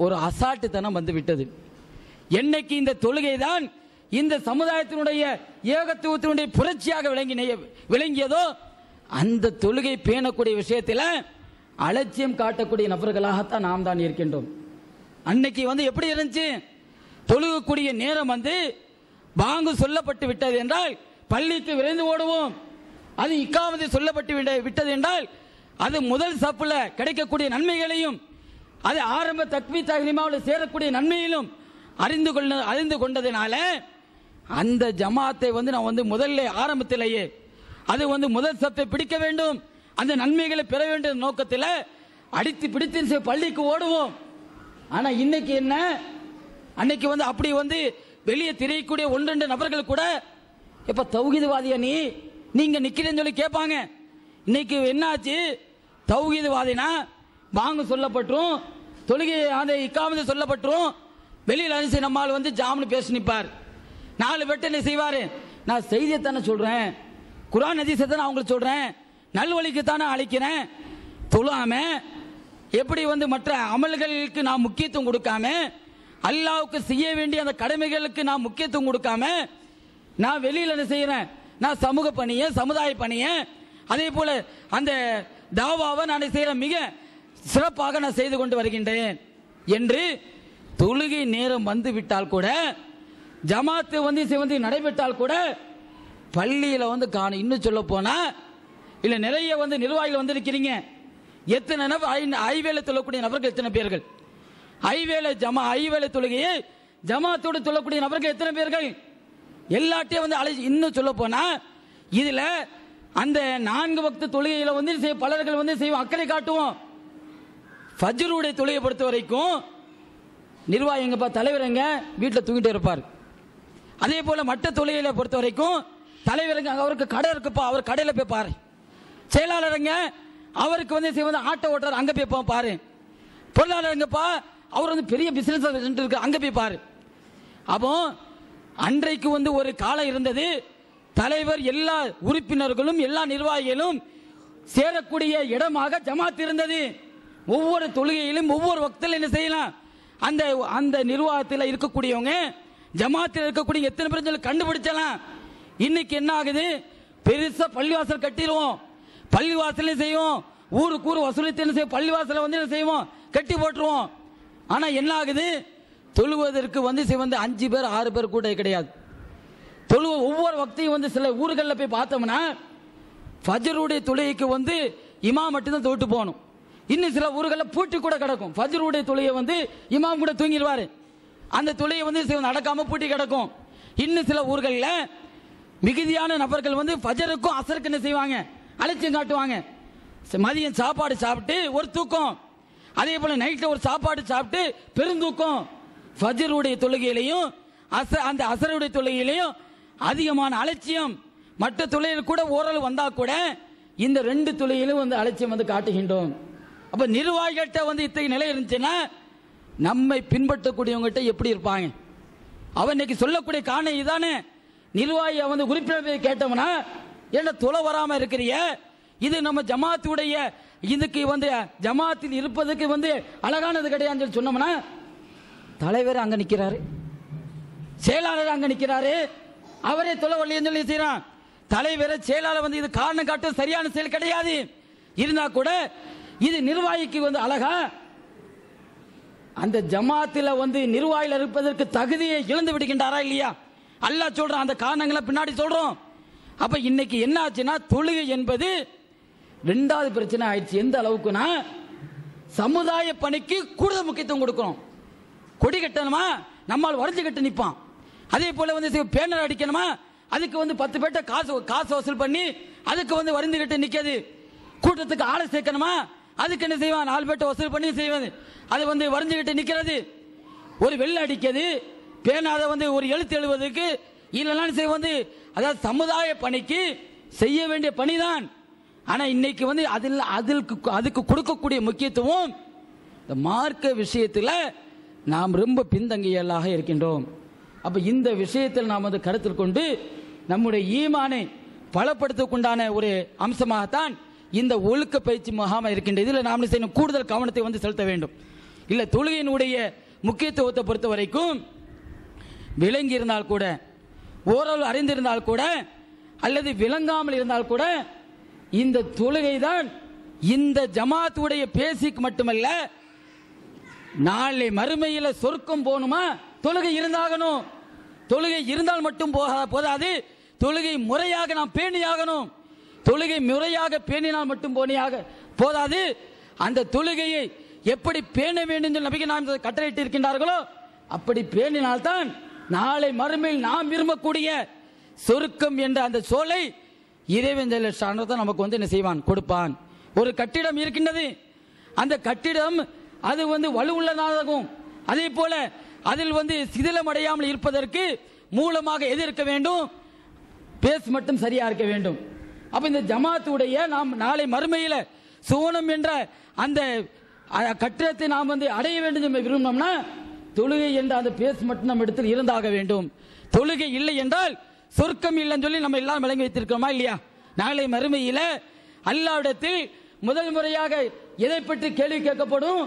ஒரு அசாட்டுத்தனம் விட்டது. என்னைக்கு இந்த தொழுகை தான் இந்த சமுதாயத்தினுடைய ஏகத்துவத்தினுடைய புரட்சியாக விளங்கியதோ அந்த தொழுகை பேணக்கூடிய விஷயத்தில் அலட்சியம் காட்டக்கூடிய நபர்களாகத்தான் நாம் தான் இருக்கின்றோம். அன்னைக்கு எப்படி இருந்துச்சு, தொழுகக்கூடிய நேரம் பாங்கு சொல்லப்பட்டு விட்டது என்றால் பள்ளிக்கு விரைந்து ஓடுவோம், அது இக்காமத்து சொல்லப்பட்டு விட்டது என்றால் அது முதல் சப்புல கிடைக்கக்கூடிய நன்மைகளையும் அது ஆரம்ப தக்பீர் தஹ்ரீமாவில் சேரக்கூடிய நன்மையிலும் அறிந்து கொண்டதினால அந்த ஜமாத்தை வந்து நான் வந்து முதல்ல ஆரம்பத்திலேயே அது வந்து முதல் சப்பை பிடிக்க வேண்டும், அந்த நன்மைகளை பெற வேண்டிய நோக்கத்தில் அடித்து பிடித்து பள்ளிக்கு ஓடுவோம். ஆனா இன்னைக்கு என்ன, அன்னைக்கு வந்து அப்படி வந்து வெளியே திரையக்கூடிய 1-2 நபர்கள் கூட எப்ப தௌஹீத்வாதியா நீங்க நிக்கிறேன்னு சொல்லி கேட்பாங்க. இன்னைக்கு என்ன ஆச்சு, தௌஹீத்வாதினா வாங்க சொல்லப்பட்டும், தொழுகை அந்த இக்காமத்து சொல்லப்பட்டும், வெளியில் அரிசி நம்மால் வந்து ஜாம்னு பேசி நிற்பார். 4 பேர்ட்ட என்ன செய்வாரு, நான் செய்தியை தானே சொல்றேன், குர்ஆன் ஹதீஸை தானே அவங்களுக்கு சொல்றேன், நல்வழிக்கு தானே அழைக்கிறேன், தொழாம எப்படி வந்து மற்ற அமல்களுக்கு நான் முக்கியத்துவம் கொடுக்காம, அல்லாஹ்வுக்கு செய்ய வேண்டிய அந்த கடமைகளுக்கு நான் முக்கியத்துவம் கொடுக்காம நான் வெளியில் என்ன செய்யறேன், நான் சமூக பணியை சமுதாய பணியை அதே போல அந்த தாவாவை நான் செய்யறேன், மிக சிறப்பாக நான் செய்து கொண்டு வருகின்றேன் என்று தொழுகை நேரம் வந்து விட்டால் கூட, ஜமாத்து வந்து நடைபெற்றால் கூட பள்ளியில் வந்து காணும். இன்னும் சொல்ல போனா இல்ல நிறைய வந்து நிர்வாகிகள் வந்து இருக்கிறீங்க, எத்தனை ஐவேளை தொழக்கூடிய நபர்கள் எத்தனை பேர்கள், ஐவேளை தொழுகையை ஜமாத்தோடு தொழக்கூடிய நபர்கள் எத்தனை பேர்கள், எல்லாத்தையும் வந்து இன்னும் சொல்ல போனா இதுல அந்த 4 வக்து தொழுகையில வந்து பலர்கள் வந்து செய்வோம், அக்கறை காட்டுவோம். ஃபஜ்ருடைய தொழுகை பொறுத்த வரைக்கும் நிர்வாகி எங்கப்பா, தலைவர் எங்க, வீட்டில் தூங்கிட்டு இருப்பார். அதே போல மற்ற தொழுகையில பொறுத்த வரைக்கும் தலைவர் அவருக்கு கடை இருக்குப்பா, அவர் கடையில் போய் பாரு. செயலாளருங்க அவருக்கு வந்து ஆட்டோ ஓட்டுறாரு, அங்க போய் பாரு. பொருளாளருங்கப்பா அவர் வந்து பெரிய பிசினஸ் இருக்கு, அங்க போய் பாரு. அப்போ அன்றைக்கு வந்து ஒரு காலம் இருந்தது, தலைவர் எல்லா உறுப்பினர்களும் எல்லா நிர்வாகிகளும் சேரக்கூடிய இடமாக ஜமாத் இருந்தது. ஒவ்வொரு தொழுகையிலும் ஒவ்வொரு வக்தில் என்ன செய்யலாம், அந்த அந்த நிர்வாகத்தில் இருக்கக்கூடியவங்க ஜமாத்தில் இருக்கக்கூடிய எத்தனை பேர் கண்டுபிடிச்சலாம். இன்னைக்கு என்ன ஆகுது, பெருசா பள்ளிவாசல் கட்டிடுவோம், பள்ளிவாசல செய்வோம், ஊருக்கு ஊர் வசூலித்து பள்ளிவாசல வந்து என்ன செய்வோம், கட்டி போட்டுருவோம். ஆனா என்ன ஆகுது, தொழுவதற்கு வந்து 5 பேர் 6 பேர் கூட கிடையாது. ஒவ்வொரு வக்தையும் வந்து சில ஊர்களில் போய் பார்த்தோம்னா ஃபஜ்ருடைய தொழுகைக்கு வந்து இமாம் மட்டும்தான் தொட்டு போகணும். இன்னும் சில ஊர்களில் பூட்டி கூட கிடக்கும். ஃபஜ்ருடைய தொழுகை வந்து இமாம் கூட தூங்கிடுவாரு, அந்த தொழுகை வந்து நடக்காம பூட்டி கிடக்கும். இன்னும் சில ஊர்களில் மிகுதியான நபர்கள் வந்து ஃபஜருக்கும் அசருக்கு என்ன செய்வாங்க, அலட்சியம் காட்டுவாங்க. மதியம் சாப்பாடு சாப்பிட்டு ஒரு தூக்கம், அதே போல நைட்ல ஒரு சாப்பாடு சாப்பிட்டு பெருந்தூக்கம். ஃபஜ்ருடைய தொழுகையிலையும் அந்த அசருடைய தொழுகையிலையும் அதிகமான அலட்சியம். மற்ற தொழுகையில் கூட ஓரளவு வந்தா கூட இந்த 2 தொழுகையிலும் வந்து அலட்சியம் வந்து காட்டுகின்றோம். அப்ப நிர்வாகிகிட்ட வந்து இத்தகைய நிலை இருந்துச்சுன்னா நம்மை பின்பற்றக்கூடியவங்ககிட்ட எப்படி இருப்பாங்க? அவன் இன்னைக்கு சொல்லக்கூடிய காரணம் இதானே. நிர்வாகி வந்து உறுப்பினர் கேட்டவனா, என்ன தொலை வராம இருக்கிறிய, இது நம்ம ஜமாத்துடைய இதுக்கு வந்து ஜமாத்தில் இருப்பதுக்கு வந்து அழகானது கிடையாதுன்னு சொல்லி சொன்னோம்னா, தலைவர் அங்க நிக்கிறாரு, செயலாளர் அங்க நிக்கிறாரு, அவரே தொலை வரலைன்னு சொல்லி செய்யறான். தலைவர் செயலாளர் வந்து இது காரணம் காட்டும் சரியான செயல் கிடையாது. இருந்தா கூட இது நிர்வாகிக்கு வந்து அழகா, அந்த ஜமாத்தில் வந்து நிர்வாகிகள் இருப்பதற்கு தகுதியை இழந்து விடுகின்றாரா இல்லையா? அல்லாஹ் சொல்றான், அந்த காரணங்களை பின்னாடி சொல்றோம். அப்ப இன்னைக்கு என்ன ஆச்சுன்னா, தொழுகை என்பது 2வது பிரச்சனை ஆயிடுச்சு. எந்த அளவுக்குனா, சமுதாய பணிக்கு கூடுதல் முக்கியத்துவம் கொடுக்கணும். கொடி கட்டணுமா, நம்மால் வரைஞ்சு கட்டு நிற்பான். அதே போல வந்து பேனர் அடிக்கணுமா, அதுக்கு வந்து 10 பேர்ட்ட காசு வசூல் பண்ணி அதுக்கு வந்து வரைந்து கட்டு நிற்காது. கூட்டத்துக்கு ஆளை சேர்க்கணுமா, அதுக்கு என்ன செய்வான், 4 பேர்ட்ட வசூல் பண்ணி செய்வது, அது வந்து வரைஞ்சு கட்டு நிற்கிறது. ஒரு வெள்ளை அடிக்கிறது, பேனாத வந்து ஒரு எழுத்து எழுவதற்கு இல்லைன்னா செய்வது, அதாவது சமுதாய பணிக்கு செய்ய வேண்டிய பணிதான். ஆனா இன்னைக்கு வந்து அதுக்கு கொடுக்கக்கூடிய முக்கியத்துவம் இந்த மார்க்க விஷயத்தில் நாம் ரொம்ப பின்தங்கியலாக இருக்கின்றோம். அப்ப இந்த விஷயத்தில் நாம் வந்து கருத்தில் கொண்டு நம்முடைய ஈமானை பலப்படுத்தக்குண்டான ஒரு அம்சமாகத்தான் இந்த ஒழுக்க பயிற்சி முகாம் இருக்கின்றது. இதில் நாம் செய்யணும் கூடுதல் கவனத்தை வந்து செலுத்த வேண்டும். இல்ல தொழுகையினுடைய முக்கியத்துவத்தை பொறுத்த வரைக்கும் விளங்கி இருந்தால் கூட, ஓரளவு அறிந்திருந்தால் கூட, அல்லது விளங்காமல் இருந்தால் கூட, இந்த தொழுகை தான் இந்த ஜமாத்துடைய பேசிக் மட்டுமல்ல, நாளை மறுமையில் சொர்க்கம் போகணுமா தொழுகை இருந்தாகணும். தொழுகை இருந்தால் மட்டும் போதாது, தொழுகை முறையாக நாம் பேணியாகணும். தொழுகை முறையாக பேணினால் மட்டும் போதாது, அந்த தொழுகையை எப்படி பேண வேண்டும் என்று நபிகள் நாயகம் கட்டளையிட்டு இருக்கின்றார்களோ அப்படி பேணினால்தான் நாளை மறுமையில் நாம் விரும்பக்கூடிய சொர்க்கம் என்ற அந்த சோலை இறைவன் தான் நமக்கு வந்து என்ன செய்வான், கொடுப்பான். ஒரு கட்டிடம் இருக்கின்றது, அந்த கட்டிடம் அது வந்து வலுவுள்ளதாகும். அதே போல அதில் வந்து சிதிலம் அடையாமல் இருப்பதற்கு மூலமாக எது இருக்க வேண்டும், பேஸ் மட்டும் சரியா இருக்க வேண்டும். அப்ப இந்த ஜமாத்துடைய நாம் நாளை மறுமையில சோனம் என்ற அந்த கட்டிடத்தை நாம் வந்து அடைய வேண்டும் விரும்பினோம்னா தொழுகை என்ற அந்த பேஸ் மட்டும் நம்ம இடத்தில் இருந்தாக வேண்டும். தொழுகை இல்லை என்றால் சொர்க்கம் இல்லைன்னு சொல்லி நம்ம எல்லாம் விளங்கி வைத்திருக்கிறோமா இல்லையா? நாளை மறுமையில அல்லாஹ்விடத்தில் முதல் முறையாக எதை பற்றி கேள்வி கேட்கப்படும்,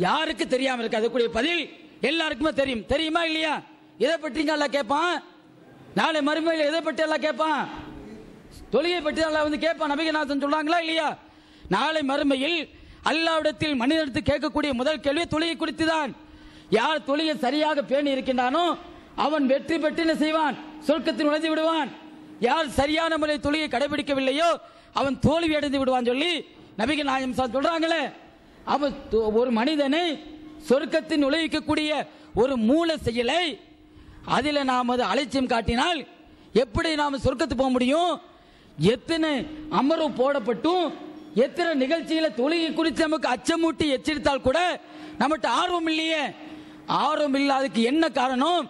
யாருக்கு தெரியாம இருக்கு அதுக்குரிய பதில் எல்லாருக்குமே தெரியும். தெரியுமா இல்லையா? எதை பற்றி அல்லாஹ் கேட்பான்? நாளை மறுமையில் எதை பற்றி எல்லாம் கேட்பான்? தொழுகை பற்றி அல்லாஹ் வந்து கேட்பான். நபிகநாதன் சொல்றாங்களா இல்லையா? நாளை மறுமையில் அல்லாஹ்விடத்தில் மனிதனுக்கு கேட்கக்கூடிய முதல் கேள்வி தொழுகை குறித்து தான். யார் தொழுகை சரியாக பேணி இருக்கின்றானோ அவன் வெற்றி பெற்று என்ன செய்வான், சொர்க்கத்தில் நுழைந்து விடுவான். யார் சரியான முறை தொழுகை கடைபிடிக்கவில்லையோ அவன் தோல்வி அடைந்து விடுவான் சொல்லி நபிகள் நாயகம் சொல்றாங்களே. அவன் ஒரு மனிதனை சொர்க்கத்தில் நுழைவிக்கக்கூடிய ஒரு மூல செயலை அதில் நாம் அது அலட்சியம் காட்டினால் எப்படி நாம் சொர்க்கத்துக்கு போக முடியும்? எத்தனை அமர்வு போடப்பட்டும் எத்தனை நிகழ்ச்சியில தொழுகை குறித்து நமக்கு அச்சமூட்டி எச்சரித்தால் கூட நம்மகிட்ட ஆர்வம் இல்லையே. ஆர்வம் இல்லாததுக்கு என்ன காரணம்?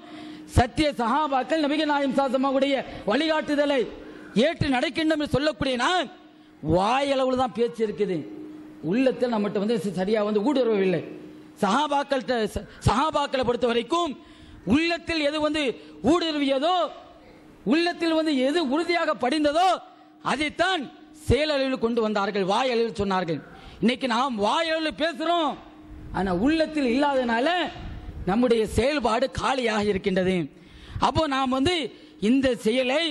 சத்திய சஹாபாக்கள் நபிகள் நாயகம் சாசமாவுடைய வழிகாட்டுதலை ஏற்று நடக்கின்றோம் என்று சொல்லக்கூடிய நான் வாயளவுல தான் பேச்சு இருக்குது, உள்ளத்தில் நம்மகிட்ட வந்து சரியா வந்து ஊடுருவவில்லை. சஹாபாக்களை பொறுத்த வரைக்கும் உள்ளத்தில் எது வந்து ஊடுருவியதோ, உள்ளத்தில் வந்து எது உறுதியாக படிந்ததோ அதைத்தான் செயலளவில் கொண்டு வந்தார்கள், வாயளவில் சொன்னார்கள். இன்னைக்கு நாம் வாயளவில் பேசுறோம், ஆனா உள்ளத்தில் இல்லாதனால நம்முடைய செயல்பாடு காலியாக இருக்கின்றது. அப்போ நாம் வந்து இந்த செயலை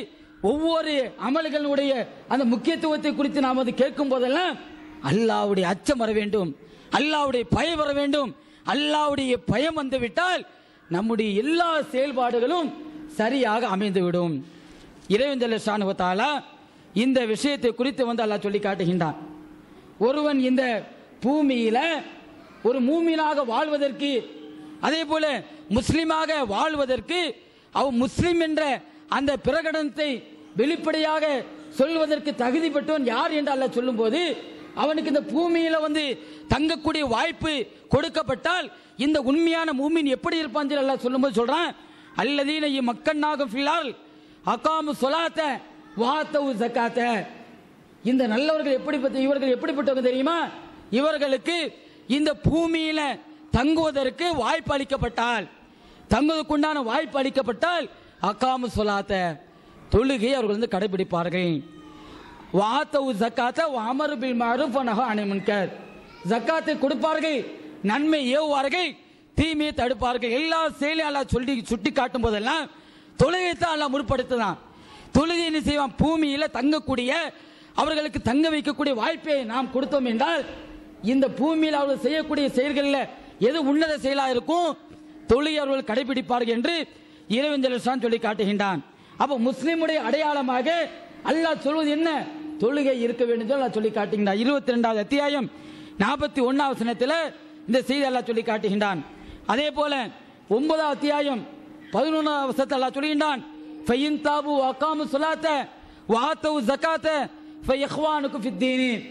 ஒவ்வொரு அமல்களுடைய அந்த முக்கியத்துவத்தை குறித்து நாம் வந்து கேட்கும் போதெல்லாம் அல்லாஹ்வுடைய அச்சம் வர வேண்டும், அல்லாஹ்வுடைய பயம் வர வேண்டும். அல்லாஹ்வுடைய பயம் வந்துவிட்டால் நம்முடைய எல்லா செயல்பாடுகளும் சரியாக அமைந்துவிடும். இறைவன் ஜல்ல ஷானஹு தஆலா இந்த விஷயத்தை குறித்து வந்து அல்லாஹ் சொல்லி காட்டுகின்றான். ஒருவன் இந்த பூமியில ஒரு மூமினாக வாழ்வதற்கு, அதே போல முஸ்லிமாக வாழ்வதற்கு, அவன் முஸ்லிம் என்ற அந்த பிரகடனத்தை வெளிப்படையாக சொல்வதற்கு தகுதி பெற்றவன் யார் என்று அல்லாஹ் சொல்லும் போது அவனுக்கு இந்த பூமியில வந்து தங்கக்கூடிய வாய்ப்பு கொடுக்கப்பட்டால் இந்த உண்மையான மூமின் எப்படி இருப்பான் அல்லாஹ் சொல்லும்போது சொல்றான், அல்லதீன மக்கன்னாக ஃபில்லால் அகாமு ஸலாத்த வஆத்தவு ஸகாத்த. இந்த நல்லவர்கள் இவர்கள் எப்படிப்பட்டவங்க தெரியுமா? இவர்களுக்கு இந்த பூமியில தங்குவதற்கு வாய்ப்பு அளிக்கப்பட்டால், தங்குவதற்குண்டான வாய்ப்பு அளிக்கப்பட்டால் அகாமு ஸலாத்த தொழுகை அவர்கள் வந்து கடைபிடிப்பார்கள். வஆத்தவு ஸகாத்த வஅமரு பில் மஅரூஃப் வ நஹா அனில் முன்கர். ஜக்காத்தை கொடுப்பார்கள், நன்மை ஏவுவார்கள், தீமையை தடுப்பார்கள். எல்லா செயலையும் அல்லாஹ் சொல்லி சுட்டி காட்டும் போதெல்லாம் தொழுகை தான் அல்லாஹ் முற்படுத்துதான். தொழுகை என்ன செய்வான்? பூமியில தங்கக்கூடிய அவர்களுக்கு தங்க வைக்கக்கூடிய வாய்ப்பை நாம் கொடுத்தோம் என்றால் இந்த பூமியில் அவர்கள் செய்யக்கூடிய செயல்களில் எது உன்னத செயலா இருக்கும், தொழுகை அவர்கள் கடைபிடிப்பார்கள் என்று இறைவன் ஜல்ல சொல்லி காட்டுகின்றான். அப்ப முஸ்லிமுடைய அடையாளமாக அல்லாஹ் சொல்வது என்ன? தொழுகை இருக்க வேண்டும் என்று அல்லாஹ் சொல்லி காட்டுகின்றான். 22வது அத்தியாயம் 41வது வசனத்தில் இந்த செய்தி அல்லாஹ் சொல்லி காட்டுகின்றான். அதே போல 9வது அத்தியாயம் 11வது வசனத்தில் அல்லாஹ் சொல்கின்றான், ஃபைன் தாபு வகாமு ஸலாத்த வஆத்தவு ஸகாத்த ஃபயஹ்வானுக்கும் ஃபித்தீன்.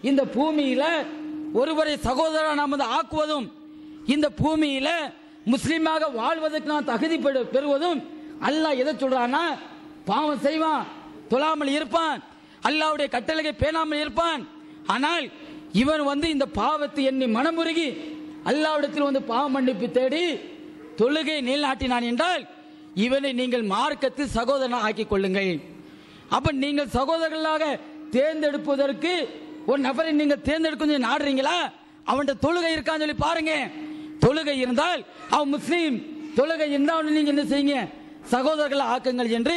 இந்த பூமியில ஒருவரை சகோதரராக நாம் ஆக்குவதும், இந்த பூமியில முஸ்லிமாக வாழ்வதற்கு நான் தகுதி பெறுவதும் அல்லாஹ் எதை சொல்றான்னா, பாவம் செய்வான், தொழாமல் இருப்பான், அல்லாஹ்வுடைய கட்டளையை பேணாமல் இருப்பான், ஆனால் இவன் வந்து இந்த பாவத்தை எண்ணி மனமுருகி அல்லாஹ்விடத்தில் வந்து பாவ மன்னிப்பு தேடி தொழுகை நிலைநாட்டினான் என்றால் இவனை நீங்கள் மார்க்கத்தில் சகோதரனாக ஆக்கிக் கொள்ளுங்கள். அப்ப நீங்கள் சகோதரர்களாக தேர்ந்தெடுப்பதற்கு ஒரு நபரை நீங்கள் தேர்ந்தெடுக்க நாடுறீங்களா? அவன் தொழுகை இருக்கான்னு சொல்லி பாருங்க. தொழுகை இருந்தால் அவன் முஸ்லீம், தொழுகை இருந்தால் நீங்க என்ன செய்யுங்க, சகோதரர்கள் ஆக்குங்கள் என்று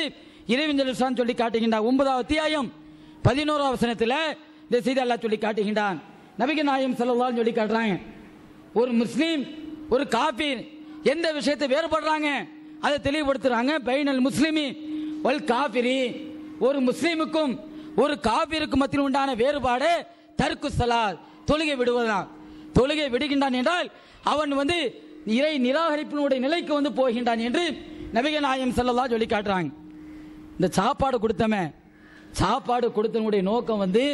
இறைவன் சொல்லி காட்டுகின்றார். 9வது அத்தியாயம் 11வது வசனத்தில் இந்த செய்தி அல்லாஹ் சொல்லி காட்டுகின்றான். நபிகள் நாயகம் ஸல்லல்லாஹு அலைஹி சொல்லி காட்டுறாங்க, ஒரு முஸ்லீம் ஒரு காஃபிர் எந்த விஷயத்தை வேறுபடுறாங்க அதை தெளிவுபடுத்துறாங்க. பைனல் முஸ்லிமி வல் காஃபிரி, ஒரு முஸ்லீமுக்கும் ஒரு காஃபிருக்கும் மத்தியில் உண்டான வேறுபாடு தர்க்கு ஸலாத், தொழுகை விடுவதுதான். தொழுகை விடுகின்றான் என்றால் அவன் வந்து இறை நிராகரிப்பினுடைய நிலைக்கு வந்து போகின்றான் என்று நபிகள் நாயகம் ஸல்லல்லாஹு சொல்லி காட்டுறாங்க. இந்த சாப்பாடு கொடுத்தனுடைய நோக்கம் வந்து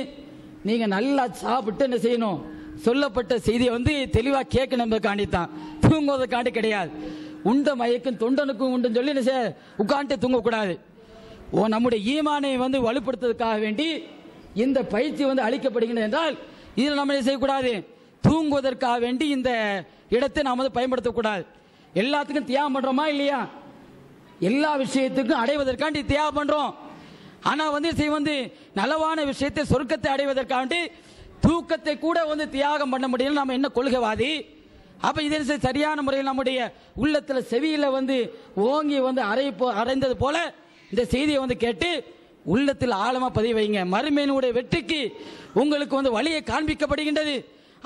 நீங்க நல்லா சாப்பிட்டு என்ன செய்யணும், சொல்லப்பட்ட செய்தியை தெளிவா கேட்கணும் என்பதற்காண்டித்தான், தூங்குவதற்காண்டி கிடையாது. உண்ட மயக்கும் தொண்டனுக்கும் உண்டு சொல்லி உட்காந்து தூங்கக்கூடாது. நம்முடைய ஈமானை வலுப்படுத்துவதற்காக வேண்டி இந்த பயிற்சி அளிக்கப்படுகிறது என்றால் இதில் நம்ம செய்யக்கூடாது, தூங்குவதற்காக வேண்டி இந்த இடத்தை நாம் பயன்படுத்தக்கூடாது. எல்லாத்துக்கும் தியாகம் பண்றோமா இல்லையா? எல்லா விஷயத்துக்கும் அடைவதற்காண்டி தியாகம் பண்றோம். ஆனா நலவான விஷயத்தை சொர்க்கத்தை அடைவதற்காண்டி தூக்கத்தை கூட தியாகம் பண்ண முடியல. நம்ம என்ன கொள்கைவாதி? அப்ப இதை சரியான முறையில் நம்முடைய உள்ளத்துல செவியில ஓங்கி அறைந்தது போல இந்த செய்தியை கேட்டு உள்ளத்தில் ஆழமா பதிவு வைங்க. மறுமையினுடைய வெற்றிக்கு உங்களுக்கு வழியை காண்பிக்கப்படுகின்றது.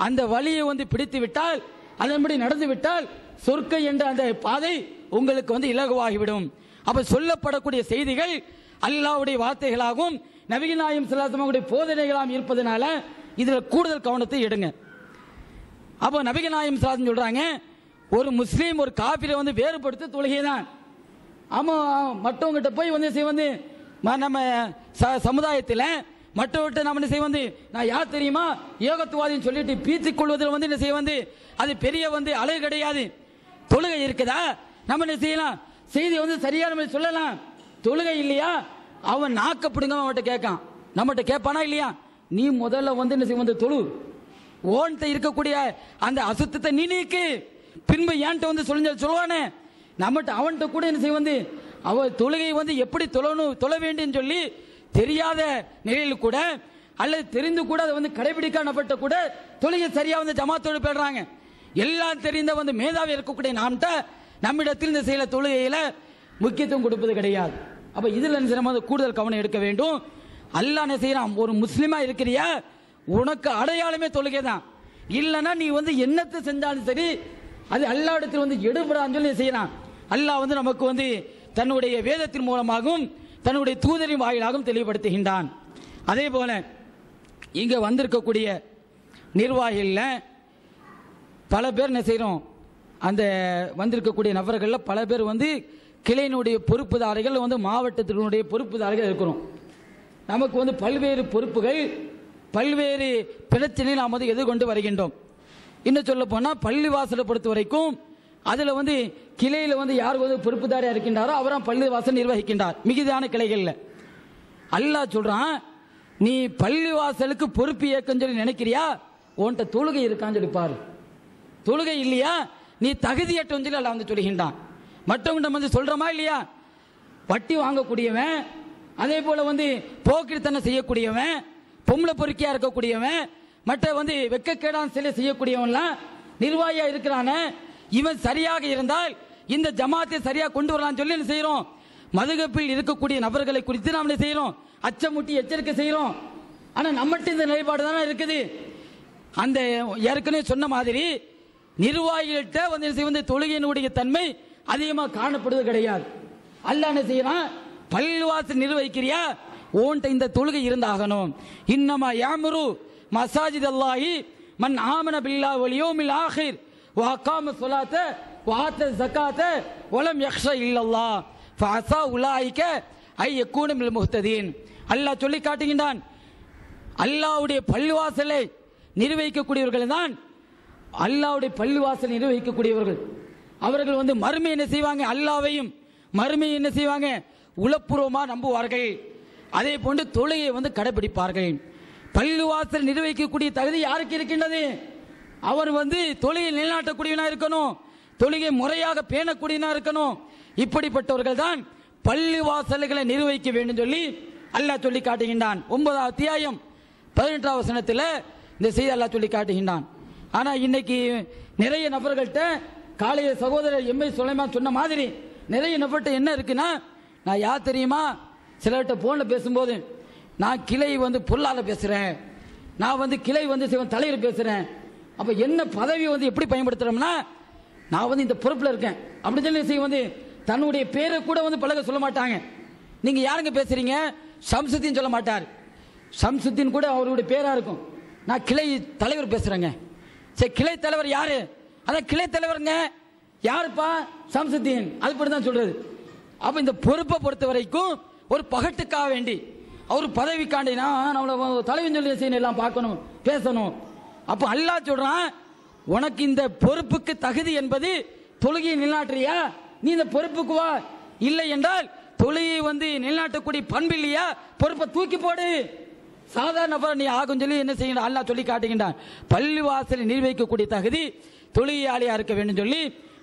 அந்த வழியை பிடித்து விட்டால், அதன்படி நடந்து விட்டால் சொர்க்க என்ற அந்த பாதை உங்களுக்கு இலகுவாகிவிடும். அப்ப சொல்லப்படக்கூடிய செய்திகள் அல்லாஹ்வுடைய வார்த்தைகளாகவும் நபிகள் நாயகம் ஸல்லல்லாஹு அலைஹி வஸல்லம் போதனைகளாகவும் இருப்பதனால இதுல கூடுதல் கவனத்தை எடுங்க. அப்போ நபிகள் நாயகம் ஸல்லல்லாஹு அலைஹி வஸல்லம் சொல்றாங்க, ஒரு முஸ்லீம் ஒரு காபிரை வேறுபடுத்த தொழுகைதான். ஆமா, மற்றவங்கிட்ட போய் நம்ம சமுதாயத்தில் மற்றவர்கிட்ட நம்ம என்ன செய்ய நான் யார் தெரியுமா ஏகத்துவாதின்னு சொல்லிட்டு பீத்திக் கொள்வதில் என்ன செய்ய அது பெரிய அழகு கிடையாது. தொழுகை இருக்குதா, நம்ம என்ன செய்யலாம், செய்தி சரியான சொல்லலாம். தொழுகை இல்லையா, அவன் நாக்கப்படுங்க அவன்கிட்ட கேட்கான், நம்மகிட்ட கேட்பானா இல்லையா? நீ முதல்ல என்ன செய்ய தொழு, ஓன்ட்ட இருக்கக்கூடிய அந்த அசுத்தத்தை நீ நீக்கு, பின்பு ஏன்ட்ட சொல்லுவானே நம்மகிட்ட அவன்கிட்ட கூட என்ன செய்ய அவ தொழுகை எப்படி தொழ வேண்டும் சொல்லி தெரியாத நிலையில் கூட அல்லது தெரிந்து கூட அதை கடைபிடிக்கப்பட்ட கூட தொழுகை சரியா ஜமாத்தோடு போயிடுறாங்க. எல்லாம் தெரிந்த மேதாவி இருக்கக்கூடிய நாம்கிட்ட நம்மிடத்தில் இந்த செய்யல தொழுகையில முக்கியத்துவம் கொடுப்பது கிடையாது. அப்ப இதுல நம்ம கூடுதல் கவனம் எடுக்க வேண்டும். அல்லாஹ் என்ன செய்யறான், ஒரு முஸ்லிமா இருக்கிறியா உனக்கு அடையாளமே தொழுகை தான். இல்லைன்னா நீ என்னத்தை செஞ்சாலும் சரி அது அல்லாஹ் இடத்தில் எடுபடான்னு சொல்லி செய்யறான். அல்லாஹ் நமக்கு தன்னுடைய வேதத்தின் மூலமாகவும் தன்னுடைய தூதரின் வாயிலாகவும் தெளிவுபடுத்துகின்றான். அதே போல இங்க வந்திருக்கக்கூடிய நிர்வாகிகள் பல பேர் என்ன செய்யறோம், அந்த வந்திருக்கக்கூடிய நபர்கள் பல பேர் கிளையினுடைய பொறுப்புதாரிகள் மாவட்டத்தினுடைய பொறுப்புதாரிகள் இருக்கிறோம். நமக்கு பல்வேறு பொறுப்புகள் பல்வேறு பிரச்சனை நாம் எதிர்கொண்டு வருகின்றோம். இன்னும் சொல்ல போனா பள்ளிவாசலை பொறுத்த வரைக்கும் அதுல கிளையில யார் பொறுப்புதாரியா இருக்கின்றாரோ அவராம் பள்ளிவாசல் நிர்வகிக்கின்றார். மிகுதியான கிளைகள்ல அல்லாஹ் சொல்றான், நீ பள்ளிவாசலுக்கு பொறுப்பு ஏற்கன்னு சொல்லி நினைக்கிறியா, உன்கிட்ட தொழுகை இருக்கான்னு சொல்லி பாரு. தொழுகை இல்லையா நீ தகுதியற்றன்னு சொல்லி அல்லாஹ் சொல்லுகின்றான். மற்றவங்க சொல்றமா இல்லையா, வட்டி வாங்கக்கூடியவன், அதே போல போக்கிரித்தனம் செய்யக்கூடியவன், பொம்பளை பொறுக்கியா இருக்கக்கூடியவன், மற்ற வெக்கக்கேடான சிலை செய்யக்கூடியவன்லாம் நிர்வாகியா இருக்கிறான, இவன் சரியாக இருந்தால் இந்த ஜமாத்தை சரியா கொண்டு வரலாம் சொல்லி என்ன செய்யறோம், மதுகப்பில் இருக்கக்கூடிய நபர்களை குறித்து நாம் என்ன செய்யறோம், அச்சமூட்டி எச்சரிக்கை செய்யறோம். ஆனா நம்மகிட்ட இந்த நிலைப்பாடு தானே இருக்குது. அந்த ஏற்கனவே சொன்ன மாதிரி நிர்வாகிகள்கிட்ட தொழுகையினுடைய தன்மை அதிகமாக காணப்படுவது கிடையாது. அல்லாஹ் என்ன செய்யறான், பள்ளிவாசல் நிர்வகிக்கிறியா ஓன்ட்ட இந்த தொழுகை இருந்தாகணும். இன்னமா யாமுரு மசாஜித் அல்லாஹி மன் ஆமன பில்லாஹி வல் யௌமில் ஆகிர் வ அகாம ஸலாத்த வ ஆத ஸகாத்த வ லம் யக்ஷ இல்லல்லாஹ் ஃபஅஸா உலாயிக ஐ யகூன மினல் முஹ்ததீன். அல்லாஹ் சொல்லி காட்டுகின்றான், அல்லாஹ்வுடைய பள்ளிவாசலை நிர்வகிக்கக்கூடியவர்கள் தான் அல்லாஹ்வுடைய பள்ளிவாசல் நிர்வகிக்கக்கூடியவர்கள். அவர்கள் மறுமை என்ன செய்வாங்க, அல்லாஹ்வையும் மறுமை என்ன செய்வாங்க, உளப்பூர்வமா நம்புவார்கள். அதே போன்று தொழுகையை கடைபிடிப்பார்கள். பள்ளிவாசல் நிர்வகிக்கக்கூடிய தகுதி யாருக்கு இருக்கின்றது, அவர் தொழுகை நிலைநாட்டக்கூடியவனா இருக்கணும், தொழுகை முறையாக பேணக்கூடியவனா இருக்கணும். இப்படிப்பட்டவர்கள் தான் பள்ளிவாசல்களை நிர்வகிக்க வேண்டும் சொல்லி அல்லாஹ் சொல்லி காட்டுகின்றான். 9வது அத்தியாயம் 18வது வசனத்தில் இந்த செய்தி அல்லாஹ் சொல்லி காட்டுகின்றான். ஆனா இன்னைக்கு நிறைய நபர்கள்ட்ட காலையில் சகோதரர் எம்ஐ சுலைமான் சொன்ன மாதிரி நிறைய நபர்கிட்ட என்ன இருக்குன்னா, நான் யார் தெரியுமா, சிலர்கிட்ட போன்ல பேசும்போது நான் கிளை பொருளாளர் பேசுறேன், நான் கிளை தலைவர் பேசுறேன். அப்ப என்ன பதவி எப்படி பயன்படுத்துறோம்னா, நான் இந்த பொறுப்புல இருக்கேன் அப்படின்னு சொல்லி தன்னுடைய பேரை கூட பழக சொல்ல மாட்டாங்க. நீங்க யாருங்க பேசுறீங்க, ஷம்சுத்தீன் சொல்ல மாட்டார். ஷம்சுத்தீன் கூட அவருடைய பேரா இருக்கும். நான் கிளை தலைவர் பேசுறேங்க. சரி, கிளை தலைவர் யாரு, அதான் கிளை தலைவருங்க. யாருப்பா, ஷம்சுத்தீன். அது தான் சொல்றது. அப்ப இந்த பொறுப்பை பொறுத்த வரைக்கும் ஒரு பகட்டுக்காக வேண்டி அவர் பதவிக்காண்டினா நம்மள தலைவன் சொல்லி செய்யணும், எல்லாம் பார்க்கணும், பேசணும். அப்ப அல்லாஹ் சொல்றான், உனக்கு இந்த பொறுப்புக்கு தகுதி என்பது தொழுகையை நிலைநாட்டுறியா, நீ இந்த பொறுப்புக்கு வா. இல்லை என்றால் தொழுகையை நிலைநாட்டக்கூடிய பண்பு இல்லையா, பொறுப்பை தூக்கி போடு. சாதாரண நபர் நீ ஆகும் சொல்லி என்ன செய்யணும் அல்லாஹ் சொல்லி காட்டுகின்றான். பள்ளிவாசலை நிர்வகிக்கக்கூடிய தகுதி தொழுகையாளியா இருக்க வேண்டும் சொல்லி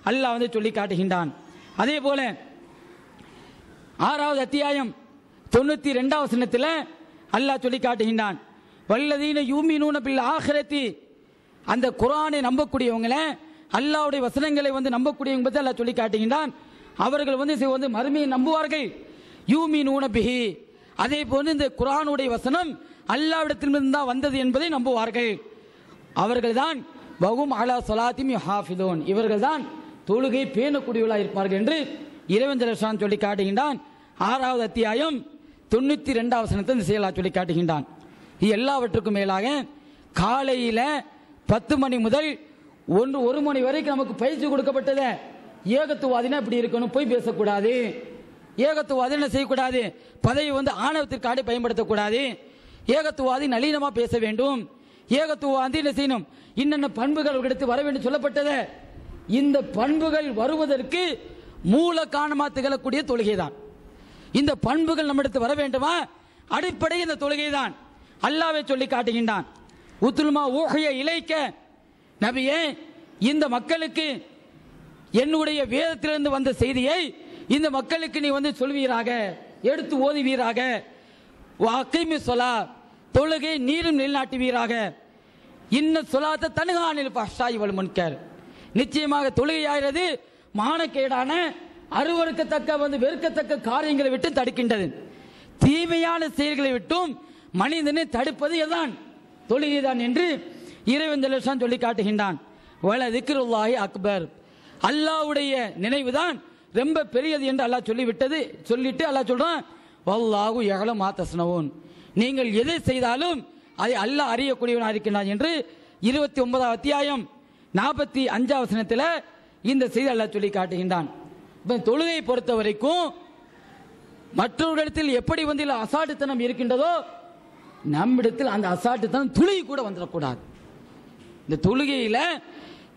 அல்லாஹ் சொல்லி காட்டுகின்றான். அதே போல 6வது அத்தியாயம் 92வது வசனத்தில் அல்லாஹ் சொல்லி காட்டுகின்றான், வல்லதீன யூமினூன பில் ஆখিরাতি, அந்த குர்ஆனை நம்பக்கூடியவங்கள, அல்லாஹ்வுடைய வசனங்களை நம்பக்கூடியவங்க பத்தி அல்லாஹ் சொல்லி காட்டுகின்றான். அவர்கள் மறுமையை நம்புவார்கள். யூமினூன பிஹி, அதே போன்று இந்த குர்ஆனுடைய வசனம் அல்லாஹ்விடத்திலிருந்து தான் வந்தது என்பதை நம்புவார்கள். அவர்கள்தான் வஹும் அலா ஸலாத்திஹிம் யுஹாஃபிதூன், இவர்கள்தான் தொழுகை பேணக்கூடியவர்களாக இருப்பார்கள் என்று இறைவன் ஜல்லஷான் சொல்லி காட்டுகின்றான். 6வது அத்தியாயம் 92வது வசனத்தை இந்த செயலா சொல்லி காட்டுகின்றான். எல்லாவற்றுக்கும் மேலாக காலையில 10 மணி முதல் 1 மணி வரைக்கும் நமக்கு பயிற்சி கொடுக்கப்பட்டது. ஏகத்துவாதினா இப்படி இருக்கணும், போய் பேசக்கூடாது. ஏகத்துவாதி என்ன செய்யக்கூடாது, பதவி ஆணவத்திற்காக பயன்படுத்தக்கூடாது. ஏகத்துவாதி நளினமா பேச வேண்டும். ஏகத்துவாதி என்ன செய்யணும், இன்னென்ன பண்புகள் எடுத்து வர வேண்டும் சொல்லப்பட்டது. இந்த பண்புகள் வருவதற்கு மூல காரணமா திகழக்கூடிய தொழுகை தான். இந்த பண்புகள் நம்மிடத்து வர வேண்டுமா, அடிப்படை இந்த தொழுகை தான். அல்லாஹ்வே சொல்லி காட்டுகின்றான், உத்துல்மா ஊஹிய இலைக்க, நபியே இந்த மக்களுக்கு என்னுடைய வேதத்திலிருந்து வந்த செய்தியை இந்த மக்களுக்கு நீ சொல்வீராக, எடுத்து ஓதுவீராக. வாக்கிமி சொலா, தொழுகை நீரும் நிலைநாட்டுவீராக. இன்ன சொலாத்த தனுகானில் பஹ்ஷாய் வல் முன்கர், நிச்சயமாக தொழுகையாகிறது மானக்கேடான அருவருக்கத்தக்க வெறுக்கத்தக்க காரியங்களை விட்டு தடுக்கின்றது. தீமையான செயல்களை விட்டும் மனிதனை தடுப்பது எதான், தொழுகைதான் என்று இறைவன் ஜல்லஷான் சொல்லி காட்டுகின்றான். வல திக்ருல்லாஹி அக்பர், அல்லாஹ்வுடைய நினைவுதான் ரொம்ப பெரியது என்று அல்லாஹ் சொல்லிட்டு அல்லாஹ் சொல்றான், வல்லாஹு யஅலமு மா தஸ்னவூன், நீங்கள் எதை செய்தாலும் அதை அல்லாஹ் அறியக்கூடியவனாக இருக்கின்றான் என்று 29வது அத்தியாயம் 45வது வசனத்தில் இந்த செய்தி அல்லாஹ் சொல்லி காட்டுகின்றான். தொழுகையை பொறுத்த வரைக்கும் மற்றவர்களிடத்தில் எப்படி அசாட்டுத்தனம் இருக்கின்றதோ நம்மிடத்தில் அந்த அசாட்டுத்தனம் துளி கூட வந்துடக்கூடாது. இந்த தொழுகையில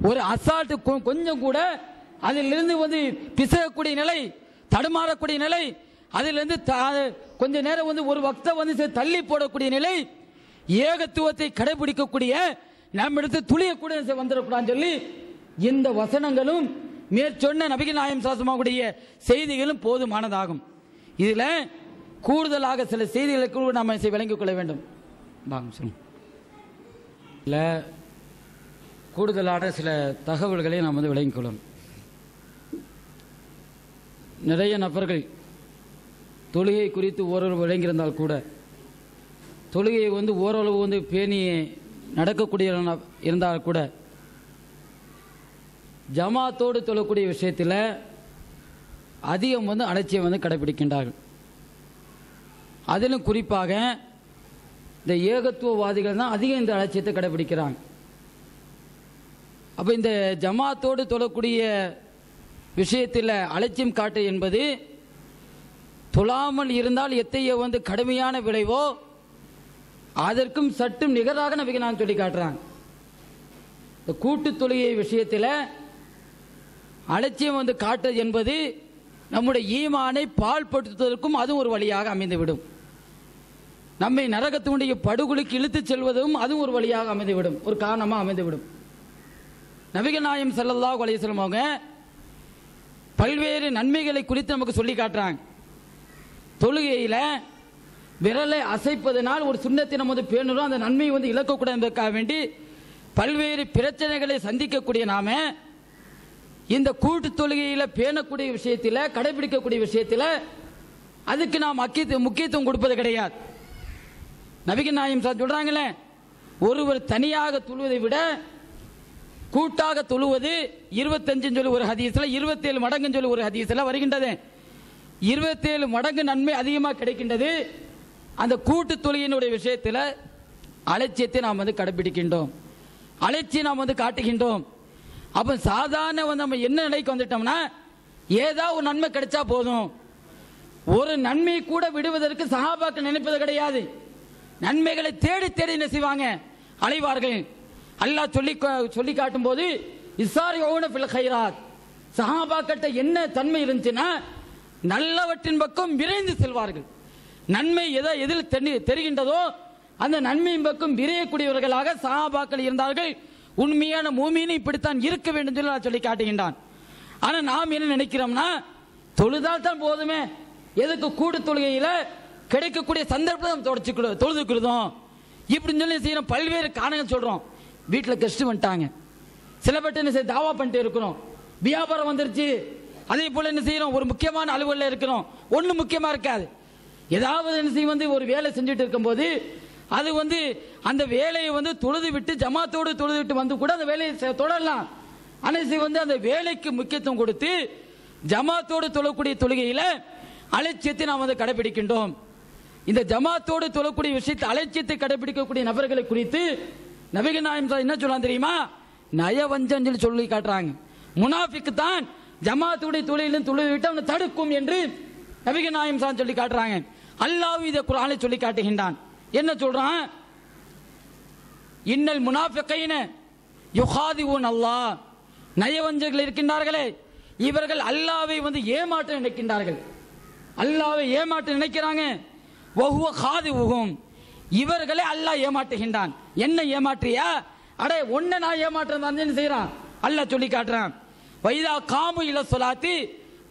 ஒரு அசால்ட்டு கொஞ்சம் கூட அதிலிருந்து பிசகக்கூடிய நிலை, தடுமாறக்கூடிய நிலை, அதிலிருந்து கொஞ்ச நேரம் ஒரு வக்த தள்ளி போடக்கூடிய நிலை, ஏகத்துவத்தை கடைபிடிக்கக்கூடிய நம்மிடத்தில் துளிய கூட வந்துடக்கூடாதுன்னு சொல்லி இந்த வசனங்களும் மேற்சொன்ன நபிகள் நாயகம் ஸல்லல்லாஹு செய்திகளும் போதுமானதாகும். இதில் கூடுதலாக சில செய்திகளுக்கு நாம் விளங்கிக் கொள்ள வேண்டும். கூடுதலான சில தகவல்களை நாம் விளங்கிக் கொள்ளணும். நிறைய நபர்கள் தொழுகை குறித்து ஓரளவு விளங்கியிருந்தால் கூட தொழுகையை ஓரளவு பேணி நடக்கக்கூடிய இருந்தால் கூட ஜமாத்தோடு தொழக்கூடிய விஷயத்தில் அதிகம் அலட்சியம் கடைபிடிக்கின்றார்கள். அதிலும் குறிப்பாக இந்த ஏகத்துவவாதிகள் தான் அதிகம் இந்த அலட்சியத்தை கடைபிடிக்கிறாங்க. அப்போ இந்த ஜமாத்தோடு தொழக்கூடிய விஷயத்தில் அலட்சியம் காட்டு என்பது தொழாமல் இருந்தால் எத்தைய கடுமையான விளைவோ அதற்கும் சற்றும் நிகராக நபிகள் நான் சொல்லி காட்டுறாங்க. இந்த கூட்டு தொழுகை விஷயத்தில் அலட்சியம் காட்டுறது என்பது நம்முடைய ஈமானை பாழ்படுத்துவதற்கும் அதுவும் ஒரு வழியாக அமைந்துவிடும். நம்மை நரகத்தினுடைய படுகொலைக்கு இழுத்து செல்வதும் அதுவும் ஒரு வழியாக அமைந்துவிடும், ஒரு காரணமாக அமைந்துவிடும். நபிகள் நாயகம் ஸல்லல்லாஹு அலைஹி வஸல்லம் அவங்க பல்வேறு நன்மைகளை குறித்து நமக்கு சொல்லி காட்டுறாங்க. தொழுகையில் விரலை அசைப்பதனால் ஒரு சுண்ணத்தை நம்ம பேணுறோம், அந்த நன்மையை இழக்கக்கூடாது என்பதற்காக வேண்டி பல்வேறு பிரச்சனைகளை சந்திக்கக்கூடிய நாம இந்த கூட்டு தொழுகையில் பேணக்கூடிய விஷயத்தில், கடைபிடிக்கக்கூடிய விஷயத்தில் அதுக்கு நாம் முக்கியத்துவம் கொடுப்பது கிடையாது. நபிகள் நாயகம் சொல்றாங்களே, ஒருவர் தனியாக தொழுவதை விட கூட்டாக தொழுவது 25 சொல்லி ஒரு ஹதீஸ்ல 27 மடங்கு சொல்லி ஒரு ஹதீஸ்ல வருகின்றது. 27 மடங்கு நன்மை அதிகமாக கிடைக்கின்றது. அந்த கூட்டு தொழுகையினுடைய விஷயத்தில் அலட்சியத்தை நாம் கடைபிடிக்கின்றோம், அலட்சியம் நாம் காட்டுகின்றோம். அப்ப சாதாரண நம்ம என்ன நிலைக்கு வந்துட்டோம்னா, ஏதாவது ஒரு நன்மை கிடைச்சா போதும், ஒரு நன்மை கூட விடுவதற்கு சஹாபாக்கள் நினைப்பது கிடையாது. நன்மைகளை தேடி தேடி என்ன செய்வாங்க, அலைவார்கள். அல்லாஹ் சொல்லி காட்டும் போது இஸ்ஸாரிஊன ஃபில் கைராத், சஹாபாக்கிட்ட என்ன தன்மை இருந்துச்சுன்னா நல்லவற்றின் பக்கம் விரைந்து செல்வார்கள். நன்மை எதில் தெரிகின்றதோ அந்த நன்மையின் பக்கம் விரையக்கூடியவர்களாக சஹாபாக்கள் இருந்தார்கள். உண்மையான மூமின் இப்படித்தான் இருக்க வேண்டும் சொல்லி காட்டுகின்றான். ஆனா நாம் என்ன நினைக்கிறோம்னா, தொழுதால் தான் போதுமே, எதுக்கு கூடு தொழுகையில கிடைக்கக்கூடிய சந்தர்ப்பத்தை தொழுதுக்கிறதும் இப்படின்னு சொல்லி செய்யணும். பல்வேறு காரணங்கள் சொல்றோம். வீட்டில் கெஸ்ட் வந்துட்டாங்க, சில பேர் என்ன செய்ய தாவா பண்ணிட்டு இருக்கிறோம், வியாபாரம் வந்துருச்சு, அதே போல என்ன செய்யறோம், ஒரு முக்கியமான அலுவலில் இருக்கிறோம், ஒன்றும் முக்கியமா இருக்காது, ஏதாவது என்ன செய்ய ஒரு வேலை செஞ்சுட்டு இருக்கும்போது அது அந்த வேலையை தொழுது விட்டு ஜமாத்தோடு தொழுது விட்டு வந்து கூட அந்த வேலையை தொடரலாம். ஆனால் அந்த வேலைக்கு முக்கியத்துவம் கொடுத்து ஜமாத்தோடு தொழக்கூடிய தொழுகையில அலட்சியத்தை நாம் கடைபிடிக்கின்றோம். இந்த ஜமாத்தோடு தொழக்கூடிய விஷயத்தை அலட்சியத்தை கடைபிடிக்கக்கூடிய நபர்களை குறித்து நபிகள் நாயகம் என்ன சொல்லலாம் தெரியுமா, நயவஞ்சம் சொல்லி காட்டுறாங்க. முனாஃபிக்கு தான் ஜமாத்துடைய தொழிலும் தொழுது விட்டு அவனை தடுக்கும் என்று நபிகள் நாயகம் சொல்லி காட்டுறாங்க. அல்லாஹ் இதை குர்ஆனில் சொல்லி காட்டுகின்றான். என்ன சொல்றான், இன்னல் முனாஃபிகைன யுகாதிஊன் அல்லாஹ், நயவஞ்சகர்கள் இருக்கின்றார்களே இவர்கள் அல்லாஹ்வை ஏமாற்ற நினைக்கின்றார்கள், அல்லாஹ்வை ஏமாற்ற நினைக்கிறாங்க. வஹுவ காதிஉஹும், இவர்களை அல்லாஹ் ஏமாற்றுகின்றான். என்ன ஏமாற்றியா, அடே ஒன்ன நான் ஏமாற்றம் என்ன செய்யறான் அல்லாஹ் சொல்லி காட்டுறான். வைதா காமு இல சொலாத்தி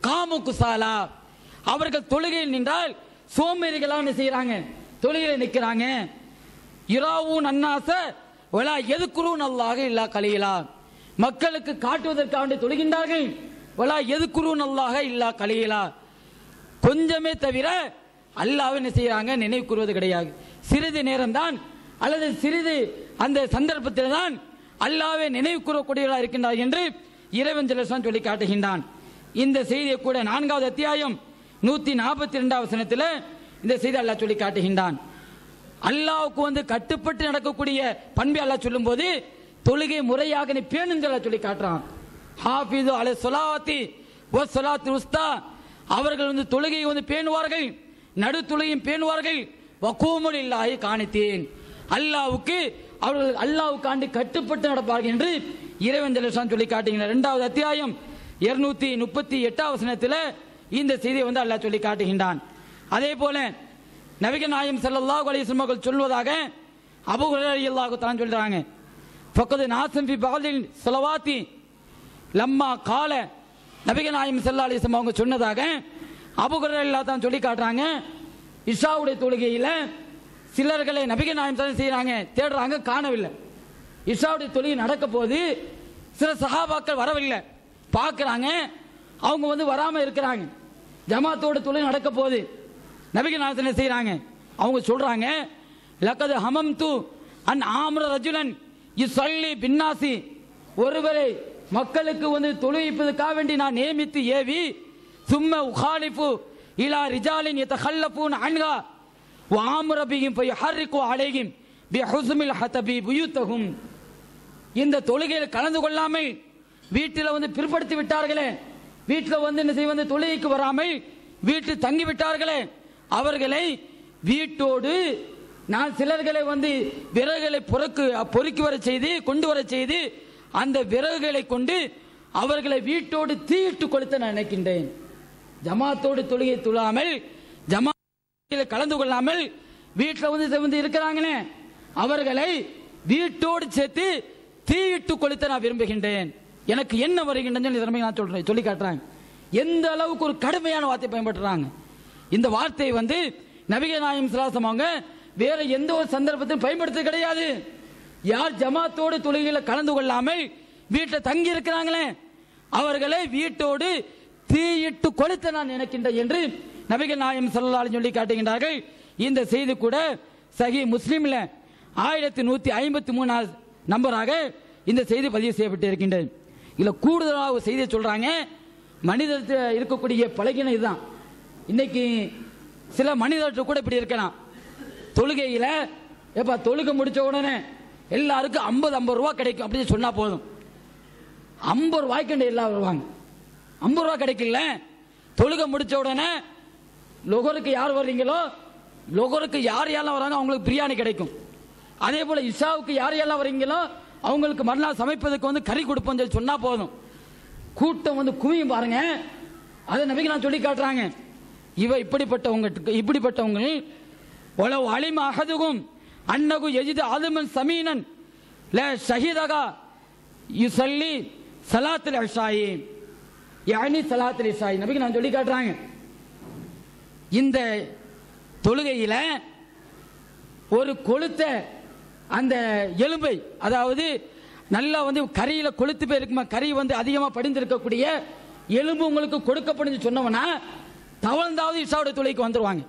காமு குசாலா, அவர்கள் தொழுகையில் நின்றால் சோம்பேறிகளா என்ன செய்யறாங்க, தொழுகையில் நிற்கிறாங்க. இராவூன் அன்னாஸ வலா யذ்குரூன் அல்லாஹ இல்லா கலீலா, மக்களுக்கு காட்டுவதற்காக தொழுகின்றார்கள். வலா யذ்குரூன் அல்லாஹ இல்லா கலீலா, கொஞ்சமே தவிர அல்லாஹ்வை என்ன செய்யறாங்க, நினைவு கூறுவது கிடையாது. சிறிது நேரம் தான் அல்லது சிறிது அந்த சந்தர்ப்பத்தில் தான் அல்லாஹ்வை நினைவு கூறக்கூடியவர்களாக இருக்கின்றார் என்று இறைவன் சொல்லி காட்டுகின்றான். இந்த செய்தியை கூட 4வது அத்தியாயம் 142வது வசனத்தில் இந்த செய்தி அல்லாஹ் சொல்லி காட்டுகின்றான். அல்லாஹ்வுக்கு கட்டுப்பட்டு நடக்கக்கூடிய பண்பை அல்லாஹ் சொல்லும் போது தொழுகை முறையாக நீ பேணுன்னு சொல்லி காட்டுறான். ஹாஃபிது அலை ஸலாத்தி வ ஸலாத்து உஸ்தா, அவர்கள் தொழுகையை பேணுவார்கள், நடு தொழுகையும் பேணுவார்கள். வகூமு லில்லாஹி கானிதீன், அல்லாஹ்வுக்கு அவர்கள் அல்லாஹ்வுக்காண்டி கட்டுப்பட்டு நடப்பார்கள் என்று இறைவன் சொல்லி காட்டுகிறார். 2வது அத்தியாயம் 238வது வசனத்தில் இந்த செய்தியை அல்லாஹ் சொல்லி காட்டுகின்றான். அதே போல நபிகள் நாயகம் ஸல்லல்லாஹு அலைஹி வஸல்லம் அவர்கள் சொல்வதாக அபூ ஹுரைரா ரலியல்லாஹு தஆலா சொல்றாங்க, ஃபக்கத் நாஸம் ஃபி பஅதில் ஸலவாத்தி லம்மா கால, நபிகள் நாயகம் ஸல்லல்லாஹு அலைஹி வஸல்லம் அவங்க சொன்னதாக அபூ ஹுரைரா ரலியல்லாஹு தஆலா சொல்லி காட்டுறாங்க. இஷாவுடைய தொழுகையில சிலர்களை நபிகள் நாயகம் செய்யறாங்க, தேடுறாங்க, காணவில்லை. இஷாவுடைய தொழுகை நடக்க போது சில சஹாபாக்கள் வரவில்லை, பார்க்கறாங்க, அவங்க வராம இருக்கிறாங்க. ஜமாத்தோட தொழுகை நடக்க போது நபிகள் நாயகம் செய்யறாங்க, அவங்க சொல்றாங்க, லக்கத் ஹமம்து அன் ஆம்ர ரஜுலன் யுஸல்லி பின்னாசி, ஒருவரை மக்களுக்கு தொழுவிப்பதற்காக வேண்டி நான் நியமித்து ஏவி, சும்ம உகாலிஃபு இலா ரிஜாலின் யதகல்லஃபூன அன்ஹா வ ஆம்ர பிஹிம் ஃபயஹர்ரிகு அலைஹிம் பிஹுஸ்மில் ஹதபி புயூத்தஹும், இந்த தொழுகையில் கலந்து கொள்ளாமல் வீட்டில் பிற்படுத்தி விட்டார்களே, வீட்டில் என்ன செய்ய தொழுகைக்கு வராமல் வீட்டில் தங்கி விட்டார்களே, அவர்களை வீட்டோடு நான் சிலர்களை விறகுகளை பொறுக்கி வர செய்து கொண்டு வர செய்து அந்த விறகுகளை கொண்டு அவர்களை வீட்டோடு தீயிட்டு கொளுத்த நான் நினைக்கின்றேன். ஜமாத்தோடு தொழுகை தொழாமல் ஜமாத்தில் கலந்து கொள்ளாமல் வீட்டில் இருக்கிறாங்களே அவர்களை வீட்டோடு சேர்த்து தீயிட்டு கொளுத்த நான் விரும்புகின்றேன். எனக்கு என்ன வருகின்றன நான் சொல்றேன் சொல்லி காட்டுறாங்க. எந்த அளவுக்கு ஒரு கடுமையான வார்த்தை பயன்படுத்துறாங்க. இந்த வார்த்தை நபிகள் நாயகம் ஸல்லல்லாஹு அலைஹி வஸல்லம் வேற எந்த ஒரு சந்தர்ப்பத்திலும் பயன்படுத்த கிடையாது. யார் ஜமாத்தோடு தொழுகையில கலந்து கொள்ளாமல் வீட்டில் தங்கி இருக்கிறாங்களே அவர்களை வீட்டோடு தீயிட்டு கொளுத்த நான் நினைக்கின்றேன் என்று நபிகள் நாயகம் ஸல்லல்லாஹு அலைஹி வஸல்லம் சொல்லி காட்டுகின்றார்கள். இந்த செய்தி கூட சஹீஹ் முஸ்லிம்ல 1153 நம்பராக இந்த செய்தி பதிவு செய்யப்பட்டு இருக்கின்றது. இதுல கூடுதலாக ஒரு செய்தியை சொல்றாங்க. மனிதத்தில் இருக்கக்கூடிய பழகின இதுதான். இன்னைக்கு சில மனிதர்கள் கூட இப்படி இருக்கலாம், தொழுகையில எப்ப தொழுகை முடிச்ச உடனே எல்லாருக்கும் 50 ரூபாய் கிடைக்கும் அப்படின்னு சொன்னா போதும், 50 ரூபாய்க்கு எல்லாரும் வருவாங்க. 50 ரூபாய் கிடைக்கல, தொழுகை முடிச்ச உடனே லொகருக்கு யார் வர்றீங்களோ, லொகருக்கு யார் யாரெல்லாம் வராங்க அவங்களுக்கு பிரியாணி கிடைக்கும். அதே போல இஷாவுக்கு யார் யாரெல்லாம் வர்றீங்களோ அவங்களுக்கு மறுநாள் சமைப்பதற்கு வந்து கறி கொடுப்போம் சொல்லி சொன்னா போதும். கூட்டம் வந்து குவியும் பாருங்க. அதை நபிக்கு நான் சொல்லி காட்டுறாங்க. இப்படிப்பட்டவங்க உலவு அலிம அஹதுகும் அன்னகு எஜிது ஆதுமன் சமீனன் ல ஷஹீதகா யுஸல்லி ஸலாத்துல் இஷாயி யானி ஸலாத்துல் இஷாயி. நபிக்கு நான் சொல்லி காட்டுறாங்க. இந்த தொழுகையில ஒரு கொளுத்த அந்த எலும்பை, அதாவது நல்லா வந்து கறியில கொளுத்து போய் இருக்குமா, கறி வந்து அதிகமா படிந்திருக்கக்கூடிய எலும்பு உங்களுக்கு கொடுக்கப்படும் சொன்னவனா தவழ்ந்தாவது இஷாவுடைய தொழுகைக்கு வந்துருவாங்க.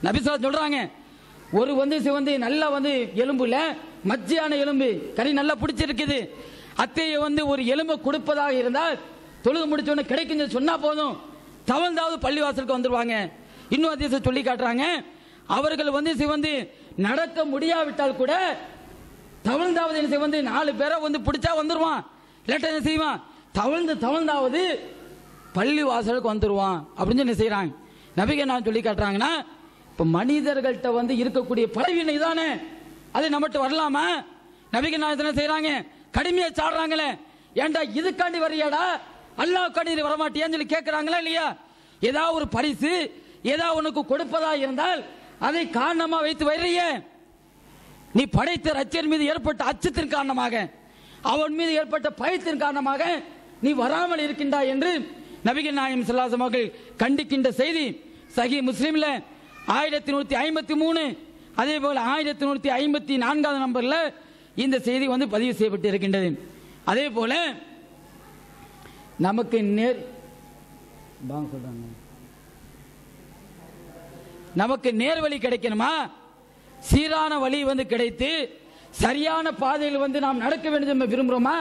நபி ஸல்லல்லாஹு அலைஹி சொல்றாங்க, ஒரு வந்து நல்லா வந்து எலும்புல மஜ்ஜியான எலும்பு கறி நல்லா பிடிச்சிருக்குது, அத்தையை வந்து ஒரு எலும்பை கொடுப்பதாக இருந்தால் தொழுது முடிச்சோன்னு கிடைக்கும் சொன்னா போதும், தவழ்ந்தாவது பள்ளிவாசலுக்கு வந்துருவாங்க. இன்னும் அதிசய சொல்லி காட்டுறாங்க, அவர்கள் வந்து நடக்க முடியாவிட்டால் கூட தவழ்ந்தாவது என்ன செய்வது, 4 பேரை வந்து பிடிச்சா வந்துருவான், இல்லாட்ட என்ன செய்வான், தவழ்ந்தாவது பள்ளி வாசலுக்கு வந்துருவான் அப்படின்னு என்ன செய்யறாங்க. நபிகள் நான் சொல்லி காட்டுறாங்கன்னா, இப்ப மனிதர்கள்ட்ட வந்து இருக்கக்கூடிய பலவீனம் தானே, அது நம்மகிட்ட வரலாமா? நபிகள் நான் என்ன செய்யறாங்க, கடுமையா சாடுறாங்களே, ஏன்டா இதுக்காண்டி வரையாடா, அல்லாஹ்க்காண்டி வரமாட்டியான்னு சொல்லி கேட்கிறாங்களா இல்லையா? ஏதாவது ஒரு பரிசு ஏதாவது உனக்கு கொடுப்பதா இருந்தால் அதை காரணமா வைத்து வர்றிய, நீ படைத்த ரட்சகர் மீது ஏற்பட்ட அச்சத்தின் காரணமாக, அவன் மீது ஏற்பட்ட பயத்தின் காரணமாக நீ வராமல் இருக்கின்றாய் என்று நபிகள் நாயகம் ஸல்லல்லாஹு அலைஹி வஸல்லம் அவர்கள் கண்டிக்கின்ற செய்தி சஹீஹ் முஸ்லிம்ல 1153, அதே போல 1154 நம்பர்ல இந்த செய்தி வந்து பதிவு செய்யப்பட்டு இருக்கின்றது. அதே போல நமக்கு நமக்கு நேர்வழி கிடைக்கணுமா, சீரான வழி வந்து கிடைத்து சரியான பாதையில் வந்து நாம் நடக்க வேண்டும் விரும்புகிறோமா?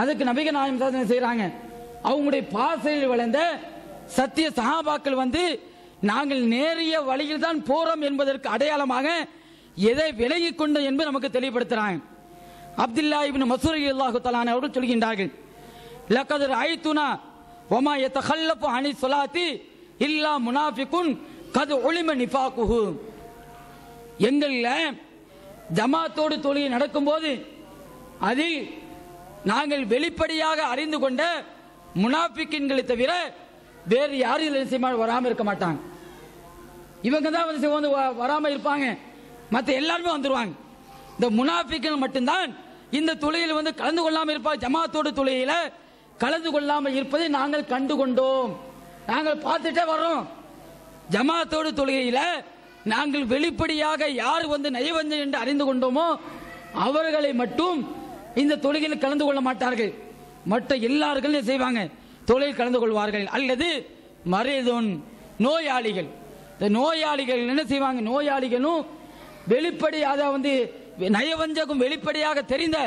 அதுக்கு நபிகள் நாயகம் சாதனை செய்யறாங்க. அவங்களுடைய பாசையில் விளைந்த சத்திய சஹாபாக்கள் வந்து நாங்கள் நேரிய வழியில் தான் போறோம் என்பதற்கு அடையாளமாக எதை விலகிக் கொண்டு என்பது நமக்கு தெளிவுபடுத்துறாங்க. அப்துல்லா இப்னு மஸ்ஊத் ரலியல்லாஹு தஆலா அவர்கள் சொல்கின்றார்கள், லகத் ரஅய்துனா வமா யதகல்லஃபு அனி ஸலாத்தி இல்லா முனாஃபிகுன் கத் உலிம நிஃபாகுஹு. எங்கள்ல ஜமாத்தோடு தொழுகை நடக்கும்போது அதில் நாங்கள் வெளிப்படையாக அறிந்து கொண்ட முனாஃபிக்கின்களை தவிர வேறு யாரும் வராமல் இருக்க மாட்டாங்க. இவங்க தான் வந்து வராம இருப்பாங்க, மற்ற எல்லாருமே வந்துருவாங்க. இந்த முனாஃபிக்குகள் மட்டும்தான் இந்த தொழுகையில் வந்து கலந்து கொள்ளாமல் இருப்பாங்க. ஜமாத்தோடு தொழுகையில கலந்து கொள்ளாமல் இருப்பதை நாங்கள் கண்டுகொண்டோம், நாங்கள் பார்த்துட்டே வர்றோம். ஜமாத்தோடு தொழுகையில நாங்கள் வெளிப்படையாக யார் வந்து நயவஞ்சன் என்று அறிந்து கொண்டோமோ அவர்களை மட்டும் இந்த தொழுகையில் கலந்து கொள்ள மாட்டார்கள். மற்ற எல்லாரும் செய்வாங்க, தொழில் கலந்து கொள்வார்கள். அல்லது மரேதோன் நோயாளிகள், இந்த நோயாளிகள் என்ன செய்வாங்க, நோயாளிகளும் வெளிப்படையாக வந்து நயவஞ்சகம் வெளிப்படையாக தெரிந்த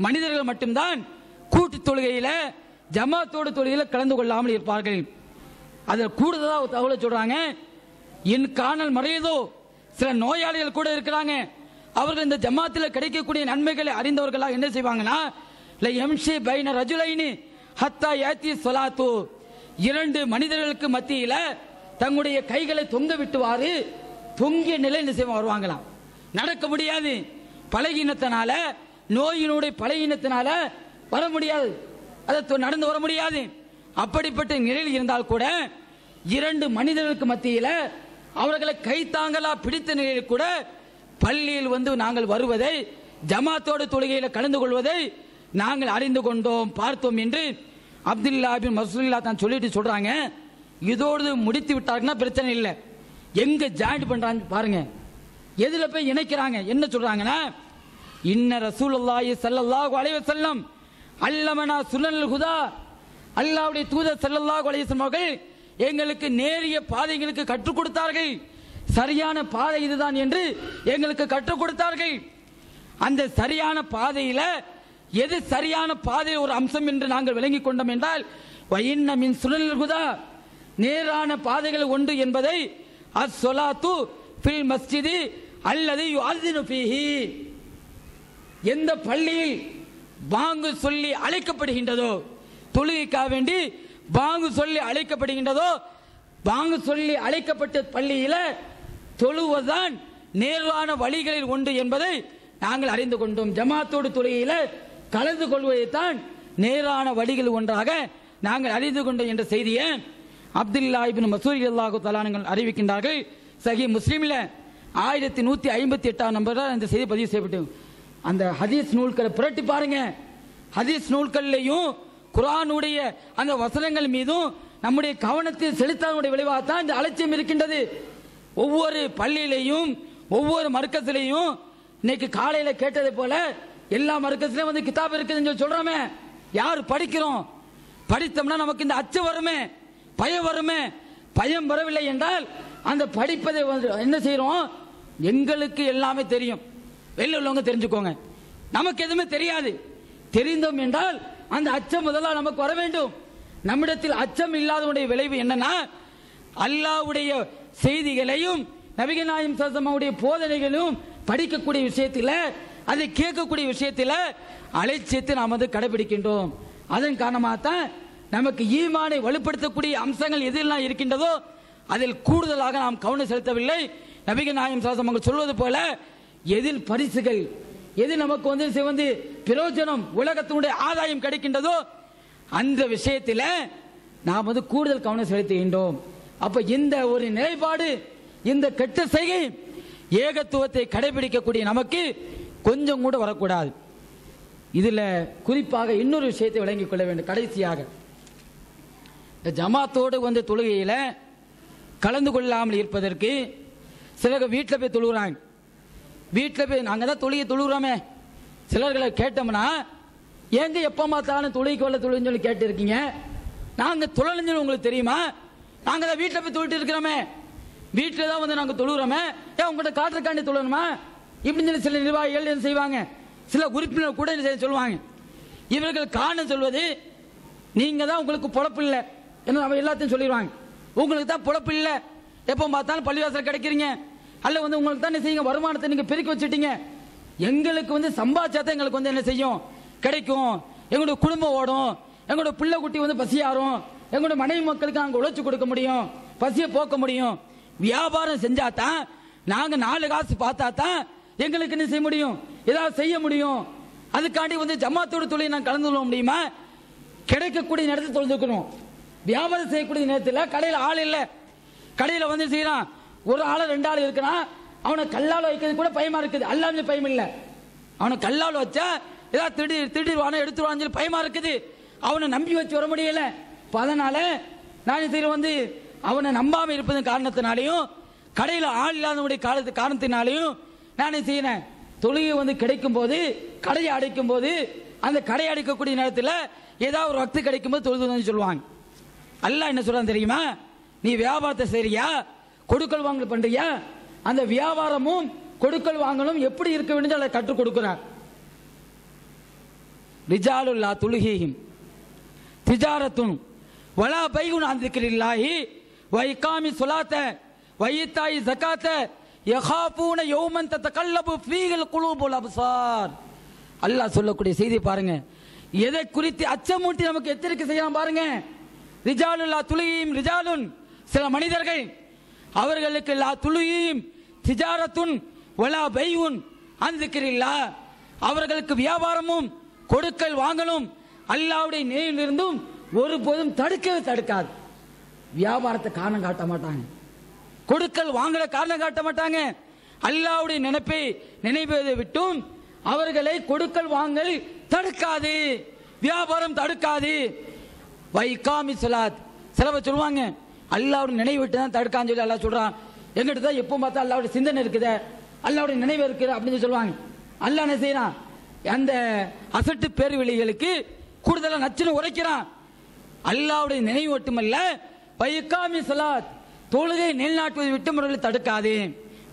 மனிதர்கள் மட்டும்தான் கூட்டு தொழுகையில ஜமாத்தோடு தொழுகையில கலந்து கொள்ளாமல் இருப்பார்கள். அதில் கூடுதலாக தகவலை சொல்றாங்க, என் காணல் மறையதோ சில நோயாளிகள் கூட இருக்கிறாங்க, அவர்கள் இந்த ஜமாத்தில் கிடைக்கக்கூடிய நன்மைகளை அறிந்தவர்களாக என்ன செய்வாங்கன்னா, இரண்டு மனிதர்களுக்கு மத்தியில தங்களுடைய கைகளை தொங்க விட்டுவாரு, தொங்கிய நிலை என்ன செய்வாங்க வருவாங்களாம். நடக்க முடியாது, பலகீனத்தினால, நோயினுடைய பலகீனத்தினால வர முடியாது, அதை நடந்து வர முடியாது. அப்படிப்பட்ட நிலையில் இருந்தால் கூட இரண்டு மனிதர்களுக்கு மத்தியில அவர்களை கைத்தாங்களா பிடித்த நிலையில் கூட பள்ளியில் வந்து நாங்கள் வருவதை, ஜமாத்தோடு தொழுகையில் கலந்து கொள்வதை நாங்கள் அறிந்து கொண்டோம், பார்த்தோம் என்று அப்துல்லா பின் மஸ்ஊத் தான் சொல்லிட்டு சொல்றாங்க. இதோடு முடித்து விட்டாருன்னா பிரச்சனை இல்லை, எங்க ஜாயின் பண்றாங்க பாருங்க, எதுல போய் இணைக்கிறாங்க. என்ன சொல்றாங்கன்னா, இன்ன ரசூலுல்லாஹி ஸல்லல்லாஹு அலைஹி வஸல்லம் அல்லமனா சுனல் ஹுதா, அல்லாஹ்வுடைய தூதர் ஸல்லல்லாஹு அலைஹி வஸல்லம் அவர்கள் எங்களுக்கு நேரிய பாதைகளுக்கு கற்றுக் கொடுத்தார்கள், சரியான பாதை இதுதான் என்று எங்களுக்கு கற்றுக் கொடுத்தார்கள். அந்த சரியான பாதையில எது சரியான பாதை ஒரு அம்சம் என்று நாங்கள் விளங்கிக் கொண்டோம் என்றால், வயின்ன மின் சுனல் ஹுதா, நேரான பாதைகள் ஒன்று என்பதை அஸ்ஸலாத்து ஃபில் மஸ்ஜிதி அல்லது யுஅஸினு ஃபீஹி, எந்த பள்ளியில் பாங்கு சொல்லி அழைக்கப்படுகின்றதோ, தொழுகைக்காக வேண்டி பாங்கு சொல்லி அழைக்கப்படுகின்றதோ, வாங்க சொல்லி அழைக்கப்பட்ட பள்ளியில தொழுவதுதான் நேர்வான வழிகளில் ஒன்று என்பதை நாங்கள் அறிந்து கொண்டோம். ஜமாத்தோடு தொழுகையில கலந்து கொள்வதைத்தான் நேரான வழிகள் ஒன்றாக நாங்கள் அறிந்து கொண்டோம் என்ற செய்தியை அப்துல்லா இப்னு மஸ்ஊத் ரலியல்லாஹு தஆலா அன்ஹு அறிவிக்கின்றார்கள். சஹீஹ் முஸ்லிம்ல 1158 நம்பர் இந்த செய்தி பதிவு செய்யப்பட்டு அந்த ஹதீஸ் நூல்களை புரட்டி பாருங்க. ஹதீஸ் நூல்கள்லையும் குர்ஆனுடைய அந்த வசனங்கள் மீதும் நம்முடைய கவனத்தை செலுத்தாத விளைவாகத்தான் இந்த அலட்சியம் இருக்கின்றது. ஒவ்வொரு பள்ளியிலையும் ஒவ்வொரு மர்க்கத்திலையும் இன்னைக்கு காலையில கேட்டதை போல எல்லா மர்க்கத்திலையும் வந்து கிதாப் இருக்குதுன்னு சொல்றோமே, யார் படிக்கிறோம்? படித்தோம்னா நமக்கு இந்த அச்சம் வருமே, பயம் வருமே. பயம் வரவில்லை என்றால் அந்த படிப்பதை என்ன செய்யறோம்? எங்களுக்கு எல்லாமே தெரியும், வெளில உள்ளவங்க தெரிஞ்சுக்கோங்க, நமக்கு எதுவுமே தெரியாது. தெரிந்தோம் என்றால் அந்த அச்சம் முதல்ல நமக்கு வர வேண்டும். நம்மிடத்தில் அச்சம் இல்லாதவனுடைய விளைவு என்னன்னா, அல்லாஹ்வுடைய செய்திகளையும் நபிகள் நாயகம் ஸல்லல்லாஹு அலைஹி வஸல்லம் போதனைகளையும் படிக்கக்கூடிய விஷயத்தில், அதை கேட்கக்கூடிய விஷயத்தில் அலட்சியத்தை நாம் வந்து கடைபிடிக்கின்றோம். அதன் காரணமாகத்தான் நமக்கு ஈமானை வலுப்படுத்தக்கூடிய அம்சங்கள் எதெல்லாம் இருக்கின்றதோ அதில் கூடுதலாக நாம் கவனம் செலுத்தவில்லை. நபிகள் நாயகம் ஸல்லல்லாஹு அலைஹி வஸல்லம் சொல்வது போல எதில் பரிசுகள், எது நமக்கு வந்து பிரயோஜனம், உலகத்தினுடைய ஆதாயம் கிடைக்கின்றதோ அந்த விஷயத்தில் நாம் வந்து கூடுதல் கவனம் செலுத்துகின்றோம். அப்ப இந்த ஒரு நிலைப்பாடு, இந்த கெட்ட செய்கை ஏகத்துவத்தை கடைபிடிக்கக்கூடிய நமக்கு கொஞ்சம் கூட வரக்கூடாது. இதுல குறிப்பாக இன்னொரு விஷயத்தை விளங்கிக் கொள்ள வேண்டும். கடைசியாக ஜமாத்தோடு வந்து தொழுகையில கலந்து கொள்ளாமல் இருப்பதற்கு சிலர் வீட்டில் போய் தொழுகிறாங்க. வீட்டில் போய் நாங்கள் தான் தொழுகிறோமே, சிலர்களை கேட்டோம்னா ஏங்க எப்போ பார்த்தாலும் தொழுகைக்கு வரல தொழுன்னு சொல்லி கேட்டு இருக்கீங்க, நாங்கள் தொழலைன்னு உங்களுக்கு தெரியுமா? நாங்கள் தான் வீட்டில் போய் தொழுட்டு இருக்கிறோமே, வீட்டில் தான் வந்து நாங்கள் தொழுகிறோமே, ஏன் உங்கள்கிட்ட காட்டுறக்காண்டி தொழணுமா? இப்படின்னு சொல்லி சில நிர்வாகிகள் என்ன செய்வாங்க, சில உறுப்பினர் கூட என்ன சொல்லுவாங்க. இவர்கள் காரணம் சொல்வது, நீங்க தான் உங்களுக்கு பொழப்பு இல்லை என்ன நம்ம எல்லாத்தையும் சொல்லிடுவாங்க. உங்களுக்கு தான் பொழப்பு இல்லை, எப்போ பார்த்தாலும் பள்ளிவாசல் கிடைக்கிறீங்க, அல்ல வந்து உங்களுக்கு தான் என்ன செய்யுங்க, வருமானத்தை நீங்க பெருக்கி வச்சுட்டீங்க, எங்களுக்கு வந்து சம்பாதிச்சாதான் எங்களுக்கு வந்து என்ன செய்யும், கிடைக்கும், எங்களுடைய குடும்பம் ஓடும், எங்களுடைய பிள்ளை குட்டி வந்து பசியாரும், எங்களுடைய மனைவி மக்களுக்கு நாங்கள் உழைச்சு கொடுக்க முடியும், பசியை போக்க முடியும். வியாபாரம் செஞ்சாதான், நாங்க 4 காசு பார்த்தா தான் எங்களுக்கு என்ன செய்ய முடியும், ஏதாவது செய்ய முடியும். அதுக்காண்டி வந்து ஜமாத்தோடு தொழில் நான் கலந்து கொள்ள முடியுமா? கிடைக்கக்கூடிய நேரத்தில் தொழுதுக்கணும். வியாபாரம் செய்யக்கூடிய நேரத்தில் கடையில் ஆள் இல்லை, கடையில் வந்து செய்யறான், ஒரு ஆள் 2 ஆள் இருக்கிறான், அவனை கல்லால் வைக்கிறது கூட பயமா இருக்குது, அல்லாமே பயம் இல்லை. அவனை கல்லால் வச்சா ஏதாவது திடீர்னு எடுத்துருவான்னு சொல்லி பயமா இருக்குது, அவனை நம்பி வச்சு வர முடியல. அதனால நான் செய்யற வந்து அவனை நம்பாம இருப்பதன் காரணத்தினாலையும் கடையில் ஆள் இல்லாதவனுடைய காரணத்தினாலையும் நான் செய்யறேன், தொழுகை வந்து கிடைக்கும் போது, கடையை அடைக்கும் போது, அந்த கடையை அடைக்கக்கூடிய நேரத்தில் ஏதாவது ஒரு வக்து கிடைக்கும் போது தொழுது சொல்லுவாங்க. அல்லாஹ் என்ன சொல்றான் தெரியுமா? நீ வியாபாரத்தை செய்றியா, கொடுக்கல் வாங்கல் பண்றியா, அந்த வியாபாரமும் கொடுக்கல் வாங்கலும் எப்படி இருக்க வேண்டும் அதை கற்றுக் கொடுக்கிறார். ரிஜாலுல்லா துல்ஹீஹிம் திஜாரத்துன் வலா பைகுன் அன் திக்ரில்லாஹி வ இகாமி ஸலாத்த வ ஈதாஇ ஸகாத்த யகாஃபூன யௌமன் ததகல்லபு ஃபீஹில் குலூபுல் அப்சார். அல்லாஹ் சொல்லக்கூடிய செய்தி பாருங்க, எதை குறித்து அச்சமூட்டி நமக்கு எச்சரிக்கை செய்யலாம் பாருங்க. ரிஜாலுல்லா துல்ஹீஹிம் ரிஜாலுன், சில மனிதர்கள், அவர்களுக்கு லா துல்ஹீஹிம் திஜாரத்துன் வலா பைகுன் அன் திக்ரில்லாஹ், அவர்களுக்கு வியாபாரமும் கொடுக்கல் வாங்கலும் அல்லாஹ்வுடைய நினைவிலிருந்தும் ஒருபோதும் தடுக்காது. வியாபாரத்தை காரணம் காட்ட மாட்டாங்க, கொடுக்கல் வாங்கல காரணம் காட்ட மாட்டாங்க. அல்லாஹ்வுடைய நினைப்பதை விட்டும் அவர்களை கொடுக்கல் வாங்கல் தடுக்காது, வியாபாரம் தடுக்காது. வைகாமி ஸலாத், சிலவ சொல்லுவாங்க அல்லாஹ்வுடைய நினைவு விட்டு தான் தடுக்கான்னு சொல்லி அல்லாஹ் சொல்றான். எங்கிட்ட தான் எப்போ பார்த்தா அல்லாஹ்வுடைய சிந்தனை இருக்குது, அல்லாஹ்வுடைய நினைவு இருக்குது அப்படின்னு சொல்லுவாங்க. அல்லாஹ் என்ன செய்யறான், அந்த அசட்டு பேர்வெளிகளுக்கு கூடுதலாக நச்சுன்னு உரைக்கிறான். அல்லாஹ்வுடைய நினைவு மட்டுமல்ல, வைகாமி ஸலாத், தொழுகை நிலைநாட்டுவதை விட்டும் அவர்களை தடுக்காது.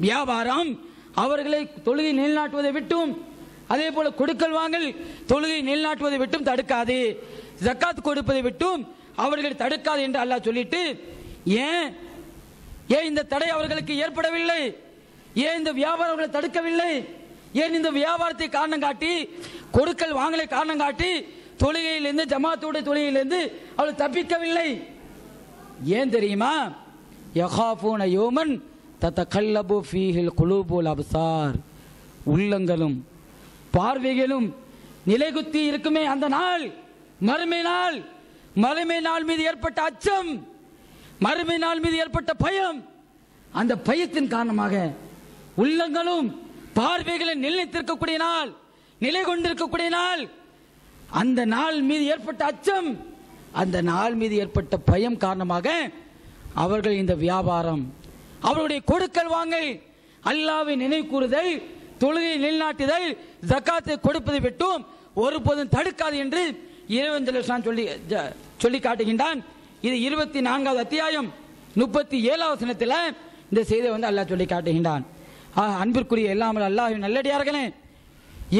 வியாபாரம் அவர்களை தொழுகை நிலைநாட்டுவதை விட்டும், அதே போல கொடுக்கல் வாங்கல் தொழுகை நிலைநாட்டுவதை விட்டும் தடுக்காது. ஜக்காத் கொடுப்பதை விட்டும் அவர்கள் தடுக்காது என்று அல்லாஹ் சொல்லிட்டு, ஏன் இந்த தடை அவர்களுக்கு ஏற்படவில்லை? ஏன் இந்த வியாபாரம் அவர்களை தடுக்கவில்லை? ஏன் இந்த வியாபாரத்தை காரணம் காட்டி, கொடுக்கல் வாங்கலை காரணம் காட்டி தொழுகையிலிருந்து, ஜமாத்தோட தொழுகையிலிருந்து அவர்கள் தப்பிக்கவில்லை? ஏன் தெரியுமா? யகாஃபூன யௌமன் ததகல்லபு ஃபீஹில் குலூபுல் அப்சார். உள்ளங்களும் பார்வைகளும் நிலைகுத்தி இருக்குமே அந்த நாள், மறுமை நாள். மறுமை நாள் மீது ஏற்பட்ட அச்சம், மறுமை நாள் மீது ஏற்பட்ட பயம், அந்த பயத்தின் காரணமாக உள்ளங்களும் பார்வைகளை நிலைத்திருக்கக்கூடிய நாள், நிலை கொண்டிருக்கக்கூடிய நாள். அந்த நாள் மீது ஏற்பட்ட அச்சம், அந்த நாள் மீது ஏற்பட்ட பயம் காரணமாக அவர்கள் இந்த வியாபாரம், அவருடைய கொடுக்கல் வாங்கல், அல்லாஹ்வை நினைவு கூறுதல், தொழுகை நிலைநாட்டுதல், ஜக்காத்தை கொடுப்பதை விட்டும் ஒருபோதும் தடுக்காது என்று இறைவன் சொல்லி காட்டுகின்றான். இது 24வது அத்தியாயம் 37வது வசனத்தில் இந்த செய்தியை அல்லாஹ் சொல்லி காட்டுகின்றான். அன்பிற்குரிய எல்லாமல் அல்லாஹ்வின் நல்லடியார்களே,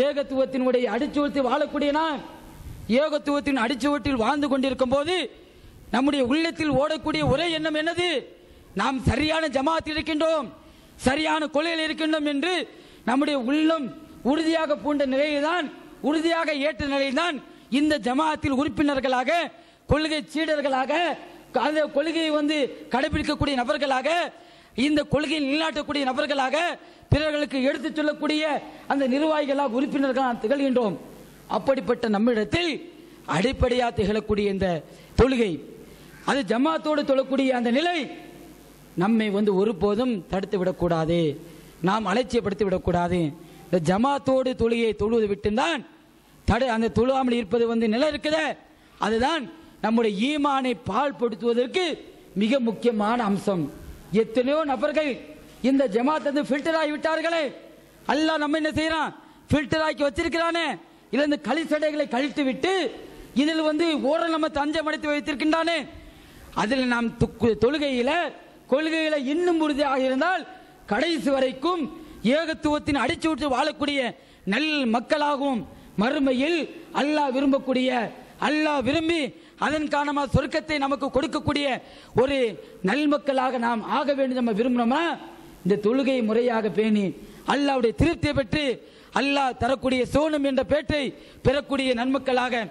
ஏகத்துவத்தினுடைய அடிச்சுவத்தில் வாழக்கூடிய நான், ஏகத்துவத்தின் அடிச்சுவட்டில் வாழ்ந்து கொண்டிருக்கும் போது நம்முடைய உள்ளத்தில் ஓடக்கூடிய ஒரே எண்ணம் என்னது? நாம் சரியான ஜமாத்தில் இருக்கின்றோம், சரியான கொள்கையில் இருக்கின்றோம் என்று நம்முடைய உள்ளம் உறுதியாக பூண்ட நிலையில்தான், உறுதியாக ஏற்ற நிலையில்தான் இந்த ஜமாத்தில் உறுப்பினர்களாக, கொள்கை சீடர்களாக, அந்த கொள்கையை கடைபிடிக்கக்கூடிய நபர்களாக, இந்த கொள்கையை நிலைநாட்டக்கூடிய நபர்களாக, பிறர்களுக்கு எடுத்துச் சொல்லக்கூடிய அந்த நிர்வாகிகளாக, உறுப்பினர்களாக திகழ்கின்றோம். அப்படிப்பட்ட நம்மிடத்தில் அடிப்படையாக திகழக்கூடிய இந்த தொழுகை, அது ஜமாத்தோடு தொழக்கூடிய அந்த நிலை நம்மை ஒருபோதும் தடுத்து விடக்கூடாது, நாம் அலட்சியப்படுத்தி விடக்கூடாது. இந்த ஜமாத்தோடு தொழுகையை தொழுவது விட்டுதான் அந்த தொழுகாமல் இருப்பது நிலை இருக்குத, அதுதான் நம்முடைய ஈமானை பாழ்படுத்துவதற்கு மிக முக்கியமான அம்சம். எத்தனையோ நபர்கள் இந்த ஜமாத் ஃபில்டர் ஆகி விட்டார்களே, அல்லாஹ் நம்ம என்ன செய்யறான்? ஃபில்டர் ஆக்கி வச்சிருக்கிறானே, இதுல இந்த களிச்சடைகளை கழித்து விட்டு இதில் ஓரல் நம்ம தஞ்சம் அடைத்து வைத்திருக்கின்றானே, அதில் நாம் தொழுகையில கொள்கையில இன்னும் உறுதியாக இருந்தால் கடைசி வரைக்கும் ஏகத்துவத்தின் அடிச்சுவிட்டு வாழக்கூடிய நல் மக்களாகவும், மறுமையில் அல்லாஹ் விரும்பக்கூடிய, அல்லாஹ் விரும்பி அதன் காரணமாக சொர்க்கத்தை நமக்கு கொடுக்கக்கூடிய ஒரு நல் மக்களாக நாம் ஆக வேண்டும். நம்ம விரும்பினோம்னா இந்த தொழுகை முறையாக பேணி அல்லாஹ்வுடைய திருப்தியை பெற்று அல்லாஹ் தரக்கூடிய சோனம் என்ற பேற்றை பெறக்கூடிய நன்மக்களாக